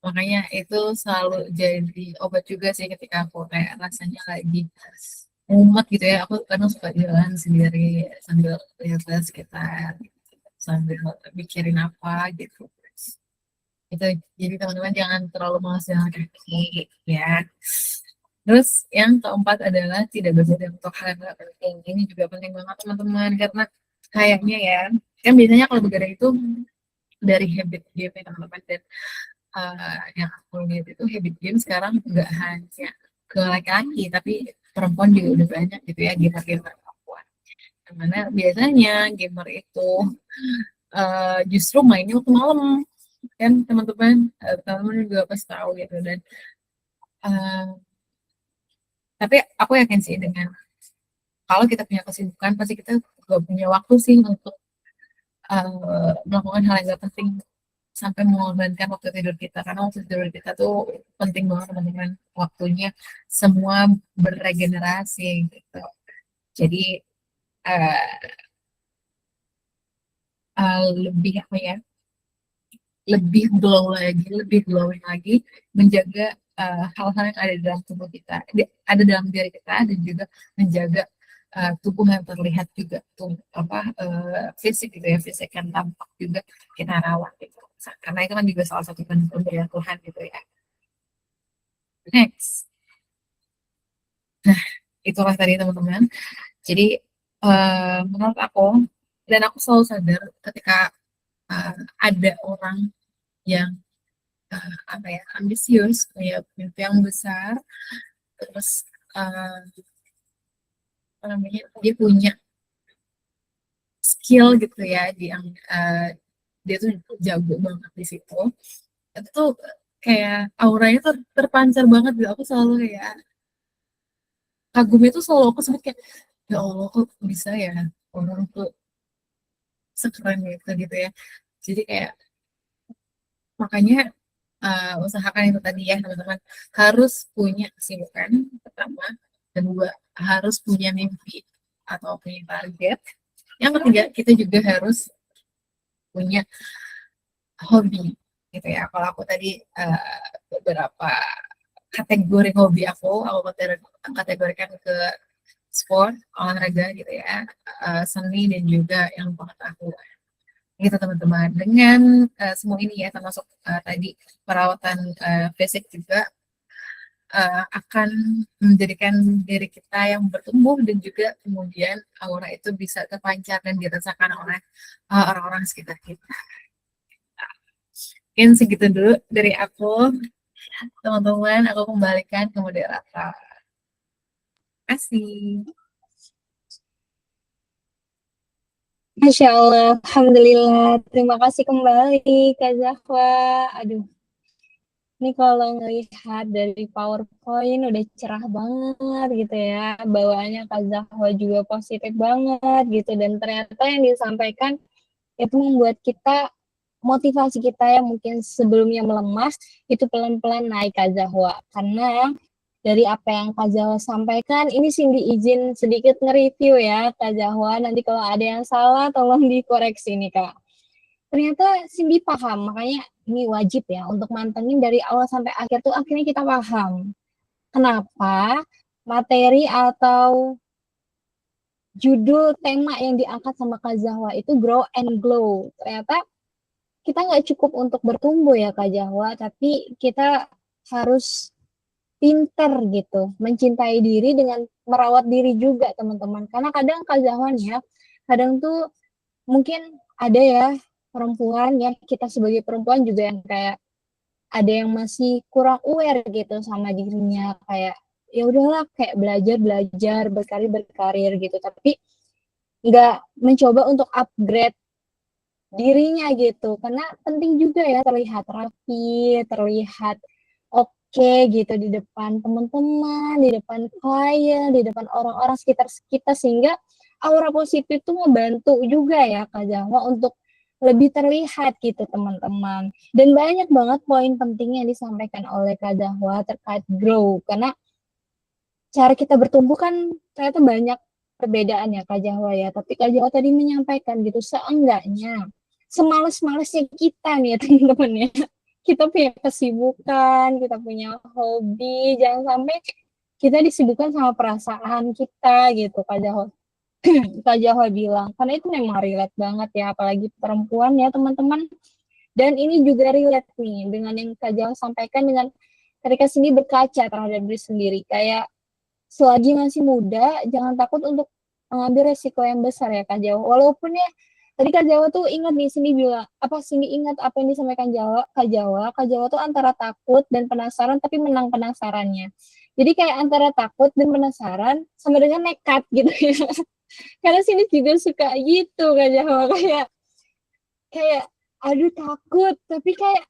Makanya itu selalu jadi obat juga sih ketika aku kayak rasanya lagi mumet gitu ya. Aku kadang suka jalan sendiri sambil lihat-lihat sekitar, sambil mikirin apa gitu. Itu jadi teman-teman jangan terlalu malas jalan kaki ya. Terus yang keempat adalah tidak begadang untuk hal yang gak penting. Ini juga penting banget teman-teman karena kayaknya ya, kan biasanya kalau begadang itu dari habit game ya teman-teman. Dan yang aku lihat itu habit game sekarang nggak hanya ke laki-laki tapi perempuan juga udah banyak gitu ya, gamer-gamer perempuan. Karena biasanya gamer itu justru mainnya waktu malam kan teman-teman. Teman-teman juga pasti tahu gitu. Dan uh, tapi aku yakin sih dengan kalau kita punya kesibukan pasti kita gak punya waktu sih untuk melakukan hal yang gak penting sampai mengorbankan waktu tidur kita, karena waktu tidur kita tuh penting banget teman-teman, waktunya semua beregenerasi gitu. Jadi uh, lebih apa ya, lebih glowing lagi, menjaga hal-hal yang ada di dalam tubuh kita, ada dalam diri kita, dan juga menjaga tubuh yang terlihat juga tuh apa fisik gitu ya, fisik yang tampak juga kita rawat gitu. Karena itu kan juga salah satu bentuk pemberian Tuhan gitu ya. Next, itulah tadi teman-teman. Jadi menurut aku dan aku selalu sadar ketika uh, ada orang yang apa ya ambisius punya mimpi yang besar, terus apa namanya dia punya skill gitu ya, dia tuh jago banget di situ. Itu tuh kayak auranya tuh terpancar banget gitu. Aku selalu kayak kagumnya tuh selalu aku sebut kayak ya Allah kok bisa ya orang tuh sekeren gitu ya. Jadi kayak makanya usahakan itu tadi ya teman-teman, harus punya kesibukan pertama, kedua harus punya mimpi atau punya target, yang ketiga kita juga harus punya hobi gitu ya. Kalau aku tadi beberapa kategori hobi aku kategorikan ke sport, olahraga gitu ya, seni dan juga yang pengetahuan gitu teman-teman. Dengan semua ini ya termasuk tadi perawatan fisik juga akan menjadikan diri kita yang bertumbuh dan juga kemudian aura itu bisa terpancar dan dirasakan oleh orang-orang sekitar kita. Mungkin segitu dulu dari aku, teman-teman. Aku kembalikan ke moderator. Terima kasih. Masya Allah, Alhamdulillah. Terima kasih kembali, Kak Zahwa. Aduh, ini kalau ngelihat dari PowerPoint udah cerah banget gitu ya. Bawaannya Kak Zahwa juga positif banget gitu. Dan ternyata yang disampaikan itu membuat kita, motivasi kita yang mungkin sebelumnya melemah, itu pelan-pelan naik Kak Zahwa. Karena dari apa yang Kak Zahwa sampaikan, ini Cindy izin sedikit nge-review ya Kak Zahwa. Nanti kalau ada yang salah tolong dikoreksi nih Kak. Ternyata Cindy paham, makanya ini wajib ya untuk mantengin dari awal sampai akhir tuh akhirnya kita paham. Kenapa materi atau judul tema yang diangkat sama Kak Zahwa itu grow and glow. Ternyata kita nggak cukup untuk bertumbuh ya Kak Zahwa, tapi kita harus pinter gitu, mencintai diri dengan merawat diri juga teman-teman. Karena kadang Kak Zahwan ya, kadang tuh mungkin ada ya perempuan ya, kita sebagai perempuan juga yang kayak ada yang masih kurang aware gitu sama dirinya, kayak ya udahlah kayak belajar belajar berkarir gitu, tapi nggak mencoba untuk upgrade dirinya gitu, karena penting juga ya terlihat rapi, terlihat oke gitu di depan teman-teman, di depan klien, di depan orang-orang sekitar kita, sehingga aura positif itu membantu juga ya Kak Jawa untuk lebih terlihat gitu teman-teman. Dan banyak banget poin penting yang disampaikan oleh Kak Zahwa terkait grow, karena cara kita bertumbuh kan ternyata banyak perbedaan ya Kak Jawa ya, tapi Kak Jawa tadi menyampaikan gitu, seenggaknya semales-malesnya kita nih ya teman-teman ya, kita punya kesibukan, kita punya hobi, jangan sampai kita disibukkan sama perasaan kita gitu Kak Jawa. Kak Jawa bilang, karena itu memang relate banget ya, apalagi perempuan ya teman-teman. Dan ini juga relate nih dengan yang Kak Jawa sampaikan, dengan ketika sini berkaca terhadap diri sendiri, kayak selagi masih muda, jangan takut untuk mengambil resiko yang besar ya Kak Jawa. Walaupun ya, tadi Kak Jawa tuh ingat nih, sini bilang, apa sini ingat apa yang disampaikan Kak Jawa tuh antara takut dan penasaran, tapi menang penasarannya. Jadi kayak antara takut dan penasaran, sama dengan nekat gitu ya. Karena sini juga suka gitu Kak Jawa, kayak, kayak, aduh takut, tapi kayak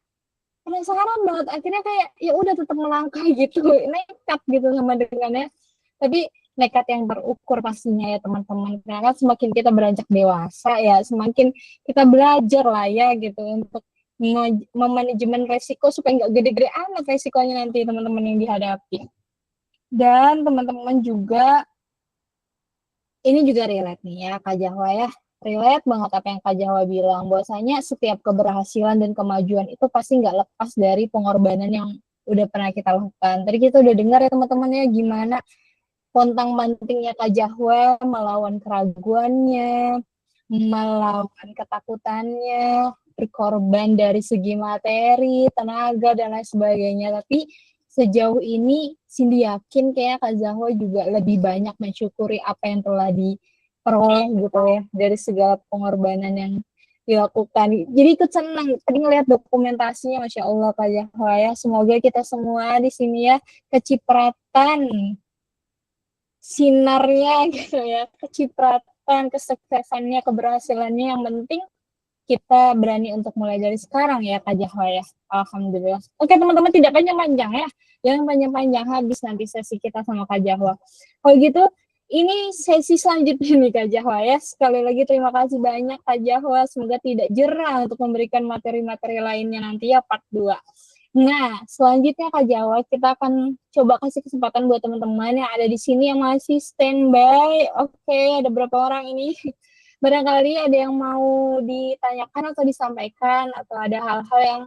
penasaran banget, akhirnya kayak ya udah tetap melangkah gitu, nekat gitu sama dengannya, tapi nekat yang terukur pastinya ya teman-teman, karena kan semakin kita beranjak dewasa ya, semakin kita belajar lah ya gitu untuk memanajemen resiko supaya nggak gede-gede amat resikonya nanti teman-teman yang dihadapi. Dan teman-teman juga, ini juga relate nih ya Kak Jahwa ya, relate banget apa yang Kak Jahwa bilang, bahwasanya setiap keberhasilan dan kemajuan itu pasti nggak lepas dari pengorbanan yang udah pernah kita lakukan. Tadi kita udah dengar ya teman-teman ya, gimana pontang-pantingnya Kak Jahwa melawan keraguannya, melawan ketakutannya, berkorban dari segi materi, tenaga, dan lain sebagainya. Tapi sejauh ini Cindy yakin kayak Kak Zahwa juga lebih banyak mensyukuri apa yang telah diperoleh gitu ya dari segala pengorbanan yang dilakukan. Jadi ikut senang tadi ngelihat dokumentasinya, Masya Allah Kak Zahwa ya. Semoga kita semua di sini ya kecipratan sinarnya gitu ya, kecipratan, kesuksesannya, keberhasilannya. Yang penting kita berani untuk mulai dari sekarang ya Kak Jahwa ya. Alhamdulillah. Oke teman-teman, tidak panjang-panjang ya. Jangan panjang-panjang, habis nanti sesi kita sama Kak Jahwa. Kalau gitu, ini sesi selanjutnya nih Kak Jahwa ya. Sekali lagi terima kasih banyak Kak Jahwa. Semoga tidak jerah untuk memberikan materi-materi lainnya nanti ya part 2. Nah, selanjutnya Kak Jawa, kita akan coba kasih kesempatan buat teman-teman yang ada di sini yang masih standby. Oke, ada berapa orang ini? Barangkali ada yang mau ditanyakan atau disampaikan, atau ada hal-hal yang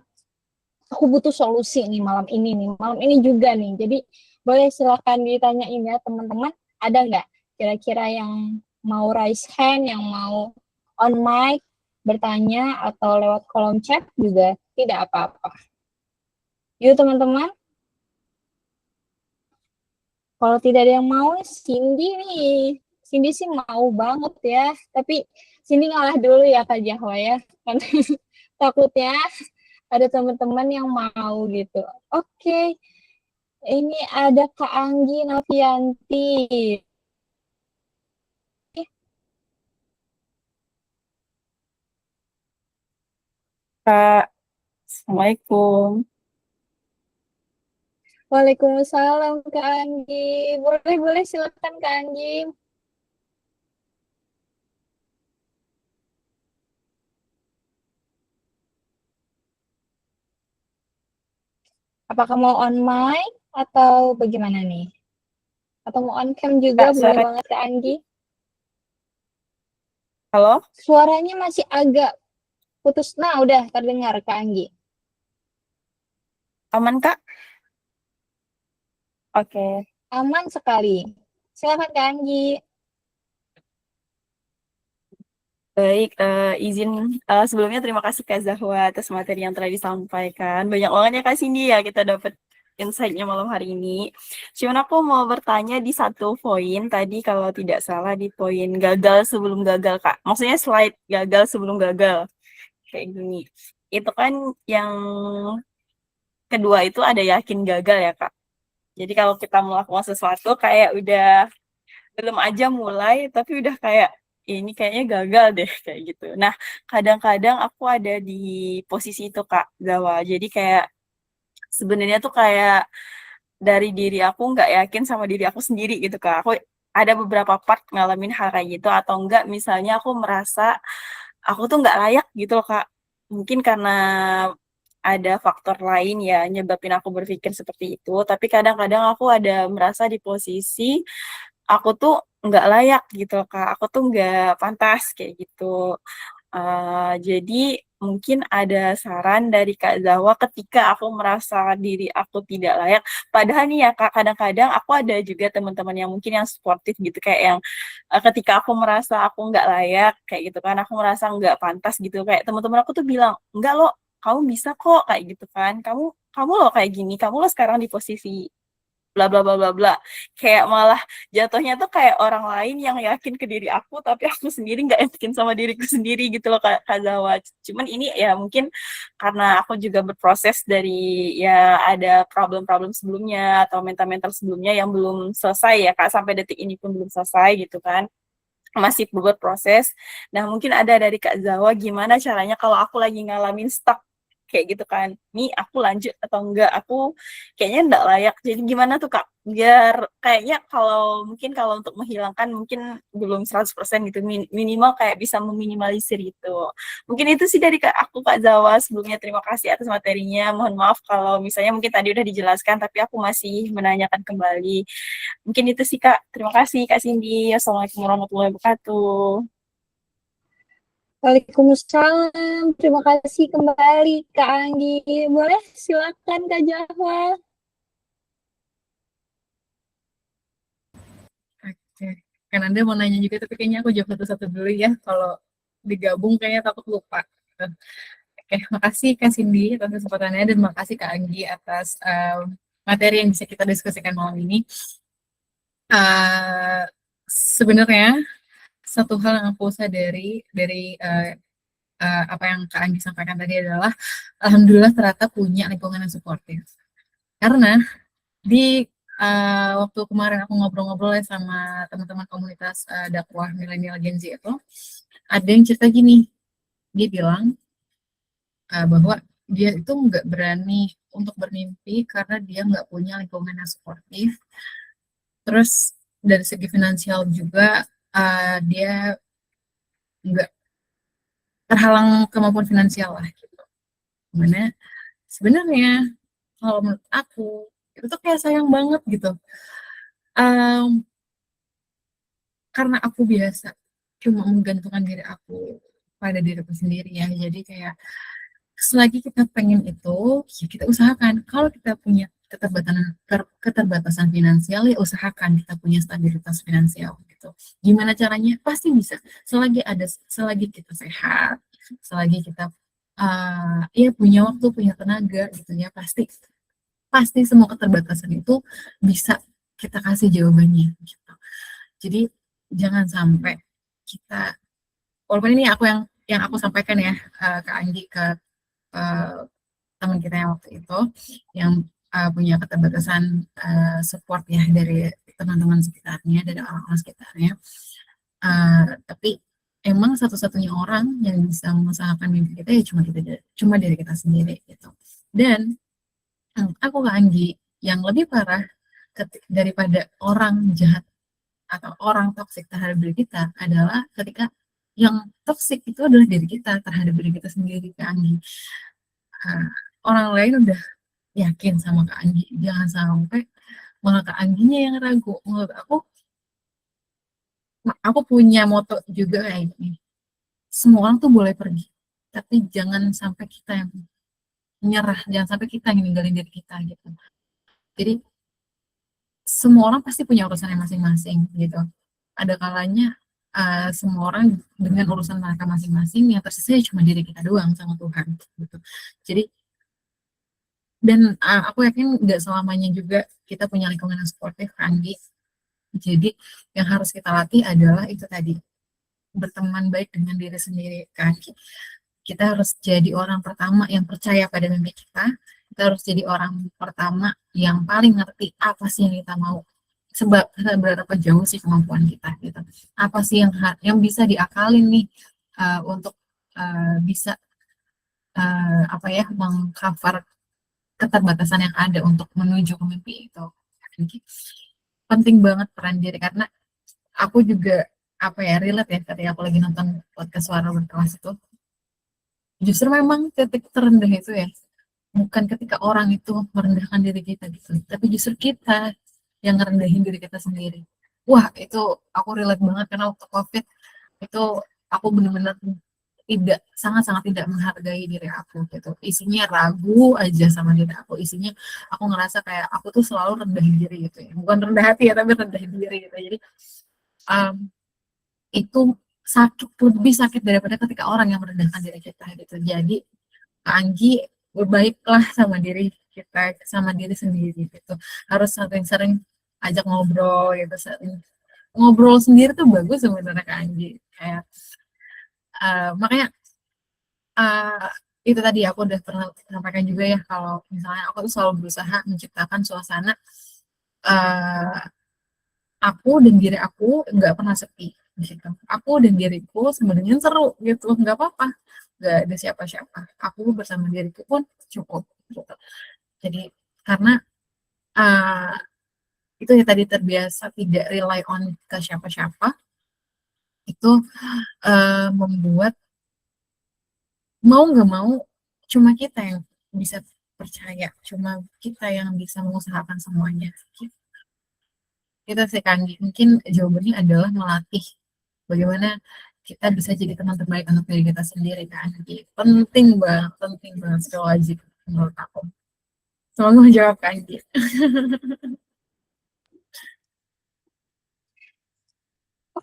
aku butuh solusi nih malam ini juga nih. Jadi boleh silakan ditanyain ya teman-teman. Ada nggak kira-kira yang mau raise hand, yang mau on mic, bertanya, atau lewat kolom chat juga tidak apa-apa. Yuk teman-teman. Kalau tidak ada yang mau, Cindy nih. Cindy sih mau banget ya. Tapi Cindy ngalah dulu ya Kak Jahwa ya. Kan takutnya ada teman-teman yang mau gitu. Oke. Ini ada Kak Anggi Novianti. Kak, Assalamualaikum. Waalaikumsalam Kak Anggi. Boleh silakan Kak Anggi. Apakah mau on mic atau bagaimana nih? Atau mau on cam juga, Kak, boleh banget Kak Anggi. halo? Suaranya masih agak putus. Nah, udah terdengar Kak Anggi. Aman, Kak? Oke. Aman sekali. Silakan Kak Anggi. Baik, izin sebelumnya terima kasih Kak Zahwa atas materi yang telah disampaikan. Banyak banget ya Kak Cindy ya kita dapat insight-nya malam hari ini. Cuman aku mau bertanya di satu poin tadi kalau tidak salah di poin gagal sebelum gagal Kak. Maksudnya slide gagal sebelum gagal. Kayak gini. Itu kan yang kedua itu ada yakin gagal ya Kak. Jadi kalau kita melakukan sesuatu kayak udah belum aja mulai tapi udah kayak ini kayaknya gagal deh kayak gitu. Nah, kadang-kadang aku ada di posisi itu Kak Zawa. Jadi kayak sebenarnya tuh kayak dari diri aku nggak yakin sama diri aku sendiri gitu Kak. Aku ada beberapa part ngalamin hal kayak gitu atau enggak misalnya aku merasa aku tuh nggak layak gitu loh Kak. Mungkin karena ada faktor lain ya nyebabin aku berpikir seperti itu. Tapi kadang-kadang aku ada merasa di posisi aku tuh nggak layak gitu Kak. Aku tuh nggak pantas kayak gitu. Jadi mungkin ada saran dari Kak Zawa ketika aku merasa diri aku tidak layak. Padahal nih ya Kak, kadang-kadang aku ada juga teman-teman yang mungkin yang sportif gitu kayak yang ketika aku merasa aku nggak layak kayak gitu kan, aku merasa nggak pantas gitu kayak teman-teman aku tuh bilang nggak lo, kamu bisa kok kayak gitu kan, kamu kamu lo kayak gini, kamu lo sekarang di posisi bla bla bla bla bla, kayak malah jatuhnya tuh kayak orang lain yang yakin ke diri aku tapi aku sendiri nggak yakin sama diriku sendiri gitu loh Kak Zawa. Cuman ini ya mungkin karena aku juga berproses dari ya ada problem-problem sebelumnya atau mental-mental sebelumnya yang belum selesai ya Kak, sampai detik ini pun belum selesai gitu kan, masih berproses. Nah, mungkin ada dari Kak Zawa gimana caranya kalau aku lagi ngalamin stuck kayak gitu kan. Nih aku lanjut atau enggak? Aku kayaknya enggak layak. Jadi gimana tuh Kak? Biar kayaknya kalau mungkin kalau untuk menghilangkan mungkin belum 100% gitu. Minimal kayak bisa meminimalisir itu. Mungkin itu sih dari Kak aku Kak Zawa. Sebelumnya terima kasih atas materinya. Mohon maaf kalau misalnya mungkin tadi udah dijelaskan tapi aku masih menanyakan kembali. Mungkin itu sih Kak. Terima kasih Kak Cindy. Assalamualaikum warahmatullahi wabarakatuh. Waalaikumsalam. Terima kasih kembali Kak Anggi. Boleh silakan Kak Jahwa. Oke. Kan Anda mau nanya juga, tapi kayaknya aku jawab satu-satu dulu ya. Kalau digabung kayaknya takut lupa. Gitu. Oke, makasih Kak Cindy atas kesempatannya dan makasih Kak Anggi atas materi yang bisa kita diskusikan malam ini. Eh, Sebenarnya satu hal yang aku sadari dari apa yang Kak Anggi sampaikan tadi adalah alhamdulillah ternyata punya lingkungan yang suportif. Karena di waktu kemarin aku ngobrol-ngobrol ya sama teman-teman komunitas dakwah milenial Gen Z itu, ada yang cerita gini, dia bilang bahwa dia itu nggak berani untuk bermimpi karena dia nggak punya lingkungan yang suportif. Terus dari segi finansial juga dia nggak terhalang kemampuan finansial lah gitu. Gimana? Sebenarnya kalau menurut aku itu tuh kayak sayang banget gitu. Em, karena aku biasa cuma menggantungkan diri aku pada diriku sendiri ya. Jadi kayak selagi kita pengen itu, ya kita usahakan. Kalau kita punya keterbatasan finansial, ya usahakan kita punya stabilitas finansial gitu. Gimana caranya? Pasti bisa. Selagi kita sehat, selagi kita ya punya waktu, punya tenaga gitu ya, pasti pasti semua keterbatasan itu bisa kita kasih jawabannya gitu. Jadi jangan sampai kita, walaupun ini yang aku sampaikan ya ke Anggi, ke eh, teman kita yang waktu itu yang punya keterbatasan support ya dari teman-teman sekitarnya, dari orang-orang sekitarnya. Tapi emang satu-satunya orang yang bisa mengusahakan mimpi kita ya cuma diri kita sendiri gitu. Dan aku ke Anggi, yang lebih parah daripada orang jahat atau orang toksik terhadap diri kita adalah ketika yang toksik itu adalah diri kita terhadap diri kita sendiri, Kak Anggi. Nah, orang lain udah yakin sama Kak Anggi, jangan sampai malah Kak Angginya yang ragu. Menurut aku punya moto juga kayak gini, semua orang tuh boleh pergi, tapi jangan sampai kita yang menyerah, jangan sampai kita yang ninggalin diri kita gitu. Jadi semua orang pasti punya urusannya masing-masing gitu. Ada kalanya semua orang dengan urusan mereka masing-masing, yang tersisa ya cuma diri kita doang sama Tuhan gitu. Jadi dan aku yakin nggak selamanya juga kita punya lingkungan yang sportif, Anggi. Jadi yang harus kita latih adalah itu tadi, berteman baik dengan diri sendiri kan. Kita harus jadi orang pertama yang percaya pada mimpi kita. Kita harus jadi orang pertama yang paling ngerti apa sih yang kita mau. Sebab seberapa jauh sih kemampuan kita gitu. Apa sih yang bisa diakalin nih untuk bisa apa ya, mengcover keterbatasan yang ada untuk menuju ke mimpi itu. Penting banget peran diri, karena aku juga apa ya, relate ya ketika aku lagi nonton podcast Suara Berkelas itu, justru memang titik terendah itu ya bukan ketika orang itu merendahkan diri kita gitu, tapi justru kita yang ngerendahin diri kita sendiri. Wah, itu aku relate banget karena waktu COVID itu aku benar-benar sangat-sangat tidak menghargai diri aku gitu. Isinya ragu aja sama diri aku. Isinya aku ngerasa kayak aku tuh selalu rendahin diri gitu ya. Bukan rendah hati ya, tapi rendahin diri gitu. Jadi um, itu lebih sakit daripada ketika orang yang merendahkan diri kita gitu. Jadi Anggi, berbaiklah sama diri kita, sama diri sendiri gitu. Harus sering-sering ajak ngobrol gitu. Ngobrol sendiri tuh bagus sebenarnya, Kak Anggi. Kayak makanya uh, itu tadi aku udah pernah sampaikan juga ya, kalau misalnya aku tuh selalu berusaha menciptakan suasana uh, aku dan diri aku nggak pernah sepi gitu. Aku dan diriku sebenarnya seru gitu, nggak apa-apa, nggak ada siapa-siapa. Aku bersama diriku pun cukup gitu. Jadi karena uh, itu ya tadi, terbiasa tidak rely on ke siapa-siapa, itu membuat mau nggak mau cuma kita yang bisa percaya, cuma kita yang bisa mengusahakan semuanya. Kita sih kan mungkin jawabannya adalah melatih bagaimana kita bisa jadi teman terbaik untuk diri kita sendiri kan. Jadi, penting banget, skill wajib menurut aku. Semoga menjawab kan gitu.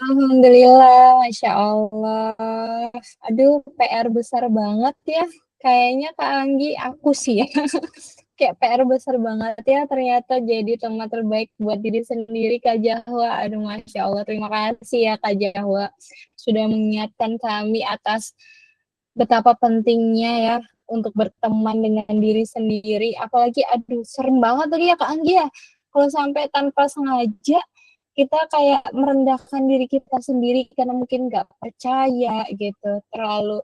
Alhamdulillah, Masya Allah. Aduh, PR besar banget ya. Kayaknya Kak Anggi, aku sih ya. Kayak PR besar banget ya ternyata jadi teman terbaik buat diri sendiri Kak Jahwa. Aduh, Masya Allah. Terima kasih ya Kak Jahwa. Sudah mengingatkan kami atas betapa pentingnya ya untuk berteman dengan diri sendiri. Apalagi, aduh, serem banget tadi ya Kak Anggi ya. Kalau sampai tanpa sengaja kita kayak merendahkan diri kita sendiri karena mungkin nggak percaya gitu, terlalu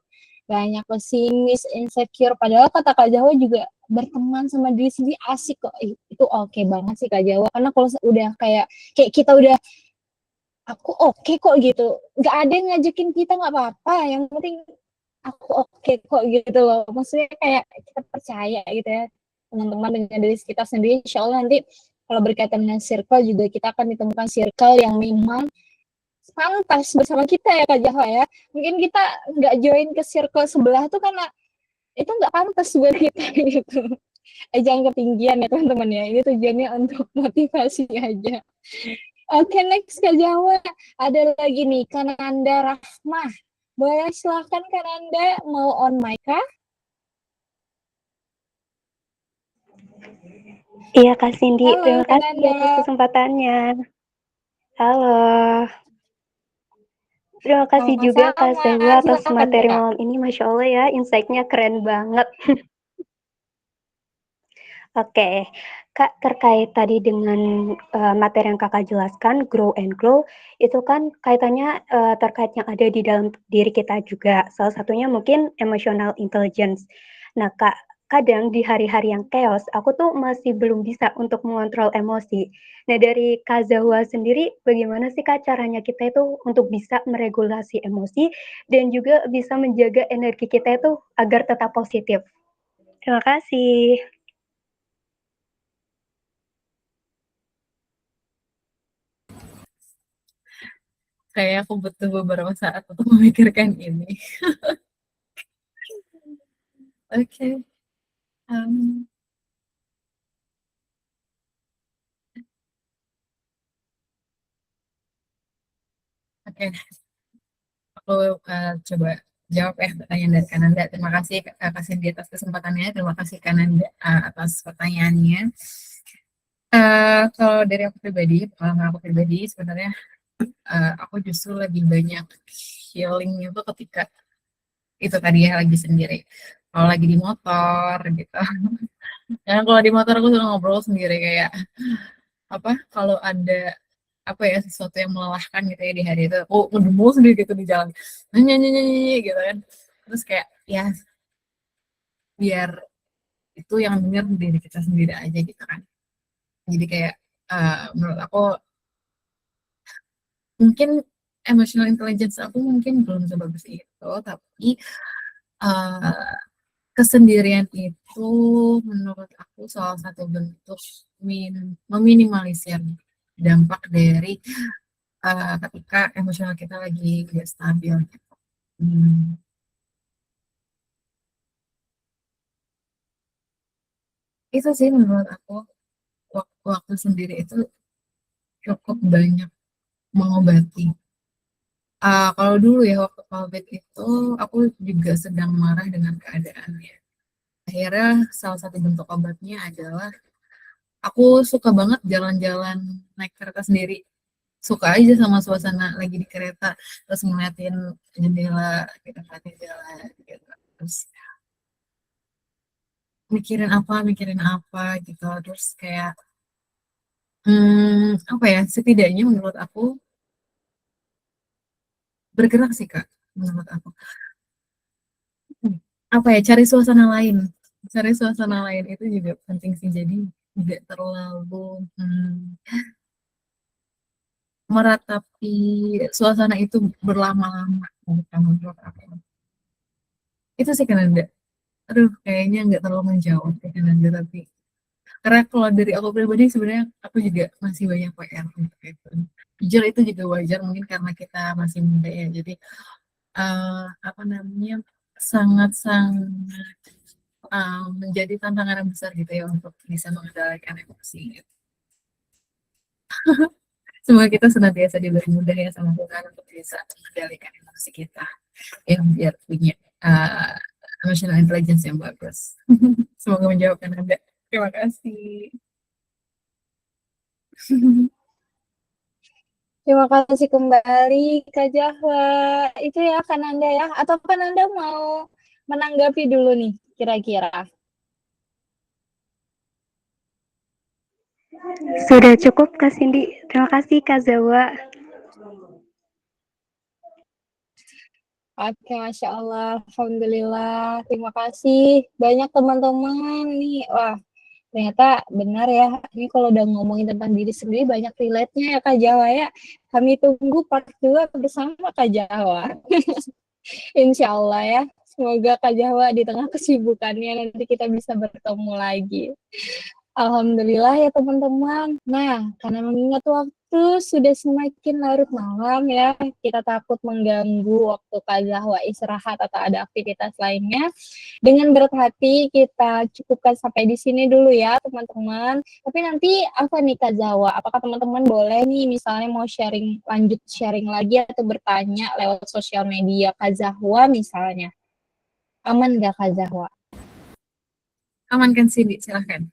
banyak pesimis, insecure. Padahal kata Kak Jawa juga berteman sama diri sendiri asik kok. Itu oke banget sih Kak Jawa. Karena kalau udah kayak kita udah aku oke kok gitu, nggak ada yang ngajakin kita nggak apa-apa. Yang penting aku oke kok gitu loh. Maksudnya kayak kita percaya gitu ya teman-teman dengan diri kita sendiri. Insya Allah nanti kalau berkaitan dengan circle juga kita akan ditemukan circle yang memang pantas bersama kita ya Kak Jawa ya. Mungkin kita nggak join ke circle sebelah tuh karena itu nggak pantas buat kita gitu. Jangan ketinggian ya teman-teman ya. Ini tujuannya untuk motivasi aja. Oke, next Kak Jawa. Ada lagi nih, Kananda Rahmah. Boleh silahkan Kananda, mau on mic kah? Iya Kak Cindy, Halo terima kasih Kananda. atas kesempatannya. Halo. Terima kasih juga Kak Sama-sama. Zahwa atas Silakan materi Kak. malam ini. Masya Allah ya, insight-nya keren banget. Oke, Kak, terkait tadi dengan materi yang Kakak jelaskan, grow and glow, itu kan kaitannya terkait yang ada di dalam diri kita juga. Salah satunya mungkin emotional intelligence. Nah, Kak, kadang di hari-hari yang chaos, aku tuh masih belum bisa untuk mengontrol emosi. Nah, dari Kak Zahwa sendiri, bagaimana sih Kak caranya kita itu untuk bisa meregulasi emosi dan juga bisa menjaga energi kita itu agar tetap positif? Terima kasih. Kayak aku butuh beberapa saat untuk memikirkan ini. Oke. Um, Oke, aku coba jawab ya pertanyaan dari Kananda. Terima kasih Kak Cindy atas kesempatannya. Terima kasih Kananda atas pertanyaannya. Kalau dari aku pribadi, pengalaman aku pribadi sebenarnya aku justru lagi banyak healing itu ketika itu tadi ya lagi sendiri. Kalau lagi di motor gitu. Karena kalau di motor aku suka ngobrol sendiri kayak apa kalau ada apa ya sesuatu yang melelahkan gitu ya di hari itu aku ngedumul sendiri gitu di jalan nyanyi nyanyi nyanyi gitu kan terus kayak ya biar itu yang denger diri kita sendiri aja gitu kan jadi kayak menurut aku mungkin emotional intelligence aku mungkin belum sebagus itu tapi uh, kesendirian itu menurut aku salah satu bentuk meminimalisir dampak dari ketika emosional kita lagi nggak stabil gitu. Hmm. Itu sih menurut aku waktu sendiri itu cukup banyak mengobati. Kalau dulu ya waktu COVID itu aku juga sedang marah dengan keadaannya. Akhirnya salah satu bentuk obatnya adalah aku suka banget jalan-jalan naik kereta sendiri. Suka aja sama suasana lagi di kereta terus ngeliatin jendela gitu, ngeliatin jalan gitu. Terus mikirin apa gitu. Terus kayak apa ya setidaknya menurut aku bergerak sih Kak menurut aku. Apa ya cari suasana lain itu juga penting sih jadi tidak terlalu meratapi suasana itu berlama-lama bukan menurut aku itu sih Kananda aduh kayaknya nggak terlalu menjawab ya Kananda tapi karena kalau dari aku pribadi sebenarnya aku juga masih banyak PR untuk itu jujur itu juga wajar mungkin karena kita masih muda ya jadi apa namanya sangat-sangat menjadi tantangan yang besar gitu ya untuk bisa mengendalikan emosi gitu. Semoga kita senantiasa diberi mudah ya sama Tuhan untuk bisa mengendalikan emosi kita, yang biar punya uh, emotional intelligence yang bagus. Semoga menjawabkan Anda. Terima kasih. Terima kasih kembali Kak Jahwa. Itu ya kan Anda ya, atau kan Anda mau menanggapi dulu nih kira-kira? Sudah cukup Kak Cindy. Terima kasih Kak Zawa. Oke, Masya Allah, Alhamdulillah, terima kasih banyak teman-teman nih. Wah, ternyata benar ya, ini kalau udah ngomongin tentang diri sendiri banyak relate-nya ya Kak Jawa ya. Kami tunggu part 2 bersama Kak Jawa. Insya Allah ya, semoga Kak Jawa di tengah kesibukannya nanti kita bisa bertemu lagi. Alhamdulillah ya teman-teman. Nah, karena mengingat waktu sudah semakin larut malam ya, kita takut mengganggu waktu Kak Zahwa istirahat atau ada aktivitas lainnya. Dengan berat hati kita cukupkan sampai di sini dulu ya teman-teman. Tapi nanti apa nih Kak Zahwa? Apakah teman-teman boleh nih misalnya mau lanjut sharing lagi atau bertanya lewat sosial media Kak Zahwa misalnya? Aman nggak Kak Zahwa? Aman kan Cindy, silahkan.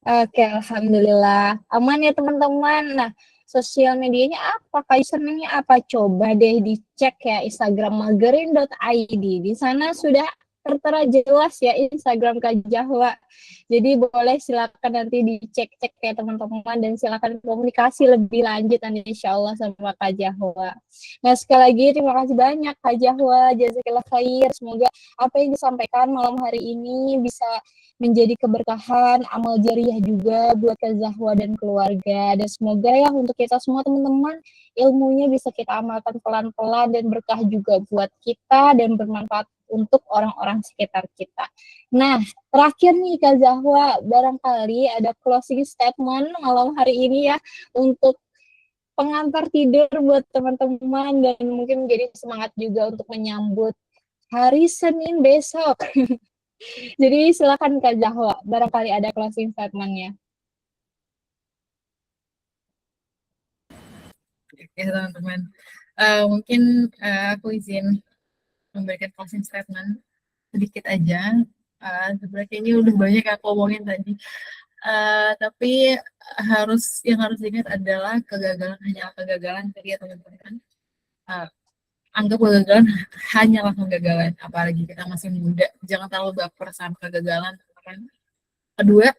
Oke, alhamdulillah. Aman ya teman-teman. Nah, sosial medianya apa? Kak username-nya apa? Coba deh dicek ya Instagram magerin.id. Di sana sudah tertera jelas ya Instagram Kak Jahwa. Jadi boleh silakan nanti dicek-cek ya teman-teman dan silakan komunikasi lebih lanjut nanti insya Allah sama Kak Jahwa. Nah, sekali lagi terima kasih banyak Kak Jahwa. Jazakallah khair. Semoga apa yang disampaikan malam hari ini bisa menjadi keberkahan, amal jariah juga buat Kak Zahwa dan keluarga. Dan semoga ya untuk kita semua teman-teman, ilmunya bisa kita amalkan pelan-pelan dan berkah juga buat kita dan bermanfaat untuk orang-orang sekitar kita. Nah, terakhir nih Kak Zahwa, barangkali ada closing statement malam hari ini ya untuk pengantar tidur buat teman-teman dan mungkin menjadi semangat juga untuk menyambut hari Senin besok. Jadi silakan Kak Zahwa, barangkali ada closing statement-nya. Oke teman-teman, mungkin aku izin memberikan closing statement sedikit aja. Sebenarnya ini udah banyak aku omongin tadi. Tapi yang harus diingat adalah kegagalan hanyalah kegagalan tadi ya teman-teman. Anggap kegagalan hanyalah kegagalan, apalagi kita masih muda, jangan terlalu baper sama kegagalan. Kedua,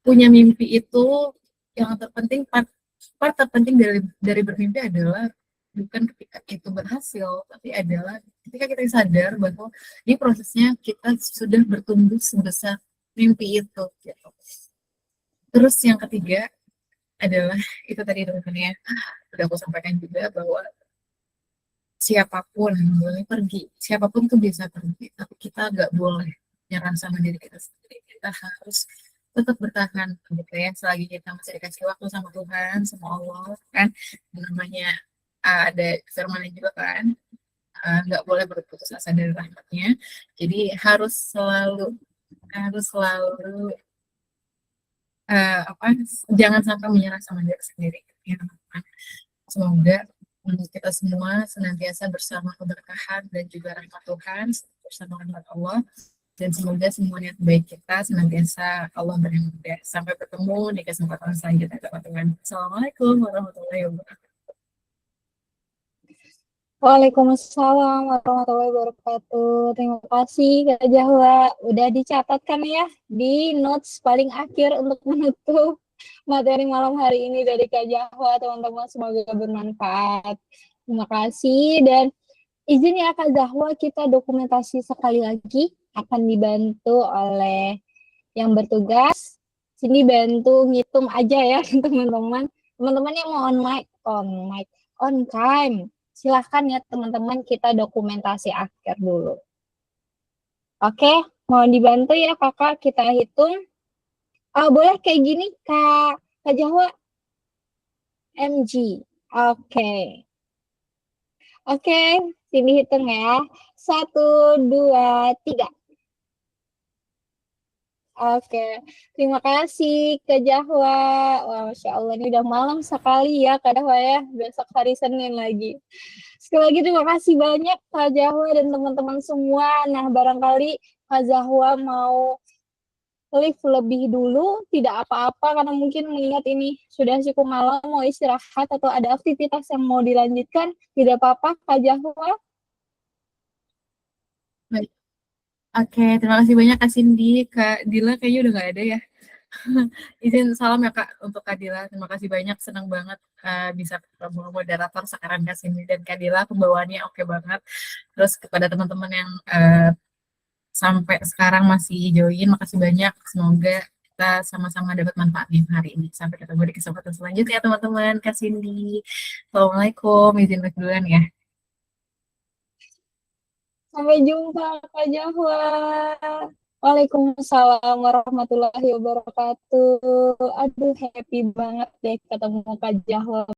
punya mimpi itu yang terpenting, part terpenting dari bermimpi adalah bukan ketika itu berhasil, tapi adalah ketika kita sadar bahwa ini prosesnya kita sudah bertumbuh sebesar mimpi itu gitu. Terus yang ketiga adalah itu tadi teman-teman ya, udah aku sampaikan juga bahwa siapapun boleh pergi, siapapun tuh bisa pergi, tapi kita nggak boleh nyerah sama diri kita sendiri. Kita harus tetap bertahan gitu ya, selagi kita masih dikasih waktu sama Tuhan, sama Allah kan, namanya ada firman juga kan, nggak boleh berputus asa dari rahmatnya. Jadi harus selalu apa, jangan sampai menyerah sama diri sendiri ya teman-teman. Semoga kita semua senantiasa bersama keberkahan dan juga rahmat Tuhan, bersama rahmat Allah, dan semoga semua niat baik kita senantiasa Allah beri mudah. Sampai bertemu di kesempatan selanjutnya teman-teman. Assalamualaikum warahmatullahi wabarakatuh. Waalaikumsalam warahmatullahi wabarakatuh. Terima kasih Kak Jahwa. Udah dicatatkan ya di notes paling akhir untuk menutup materi malam hari ini dari Kak Jahwa, teman-teman. Semoga bermanfaat. Terima kasih dan izin ya Kak Zahwa, kita dokumentasi sekali lagi akan dibantu oleh yang bertugas. Sini bantu ngitung aja ya teman-teman. Teman-teman yang mau on time. Silahkan ya teman-teman, kita dokumentasi akhir dulu. Oke, mohon dibantu ya kakak, kita hitung. Boleh kayak gini Kak Jahwa. MG. Oke. Oke, sini hitung ya. 1, 2, 3. Oke, terima kasih Kak Jahwa. Wah, Masya Allah, ini udah malam sekali ya Kak Jahwa ya. Besok hari Senin lagi. Sekali lagi terima kasih banyak Kak Jahwa dan teman-teman semua. Nah, barangkali Kak Jahwa mau live lebih dulu, tidak apa-apa karena mungkin mengingat ini sudah cukup malam, mau istirahat atau ada aktivitas yang mau dilanjutkan, tidak apa-apa Kak Jahwa. Baik. Oke, terima kasih banyak Kak Cindy. Kak Dila kayaknya udah nggak ada ya. Izin salam ya Kak untuk Kak Dila. Terima kasih banyak, senang banget bisa ketemu moderator sekarang Kak Cindy dan Kak Dila. Pembawaannya oke banget. Terus kepada teman-teman yang sampai sekarang masih join, makasih banyak. Semoga kita sama-sama dapat manfaatnya hari ini. Sampai ketemu di kesempatan selanjutnya teman-teman. Kak Cindy. Assalamualaikum. Izin live duluan ya. Sampai jumpa Kak Jahwa. Waalaikumsalam warahmatullahi wabarakatuh. Aduh, happy banget deh ketemu Kak Jahwa.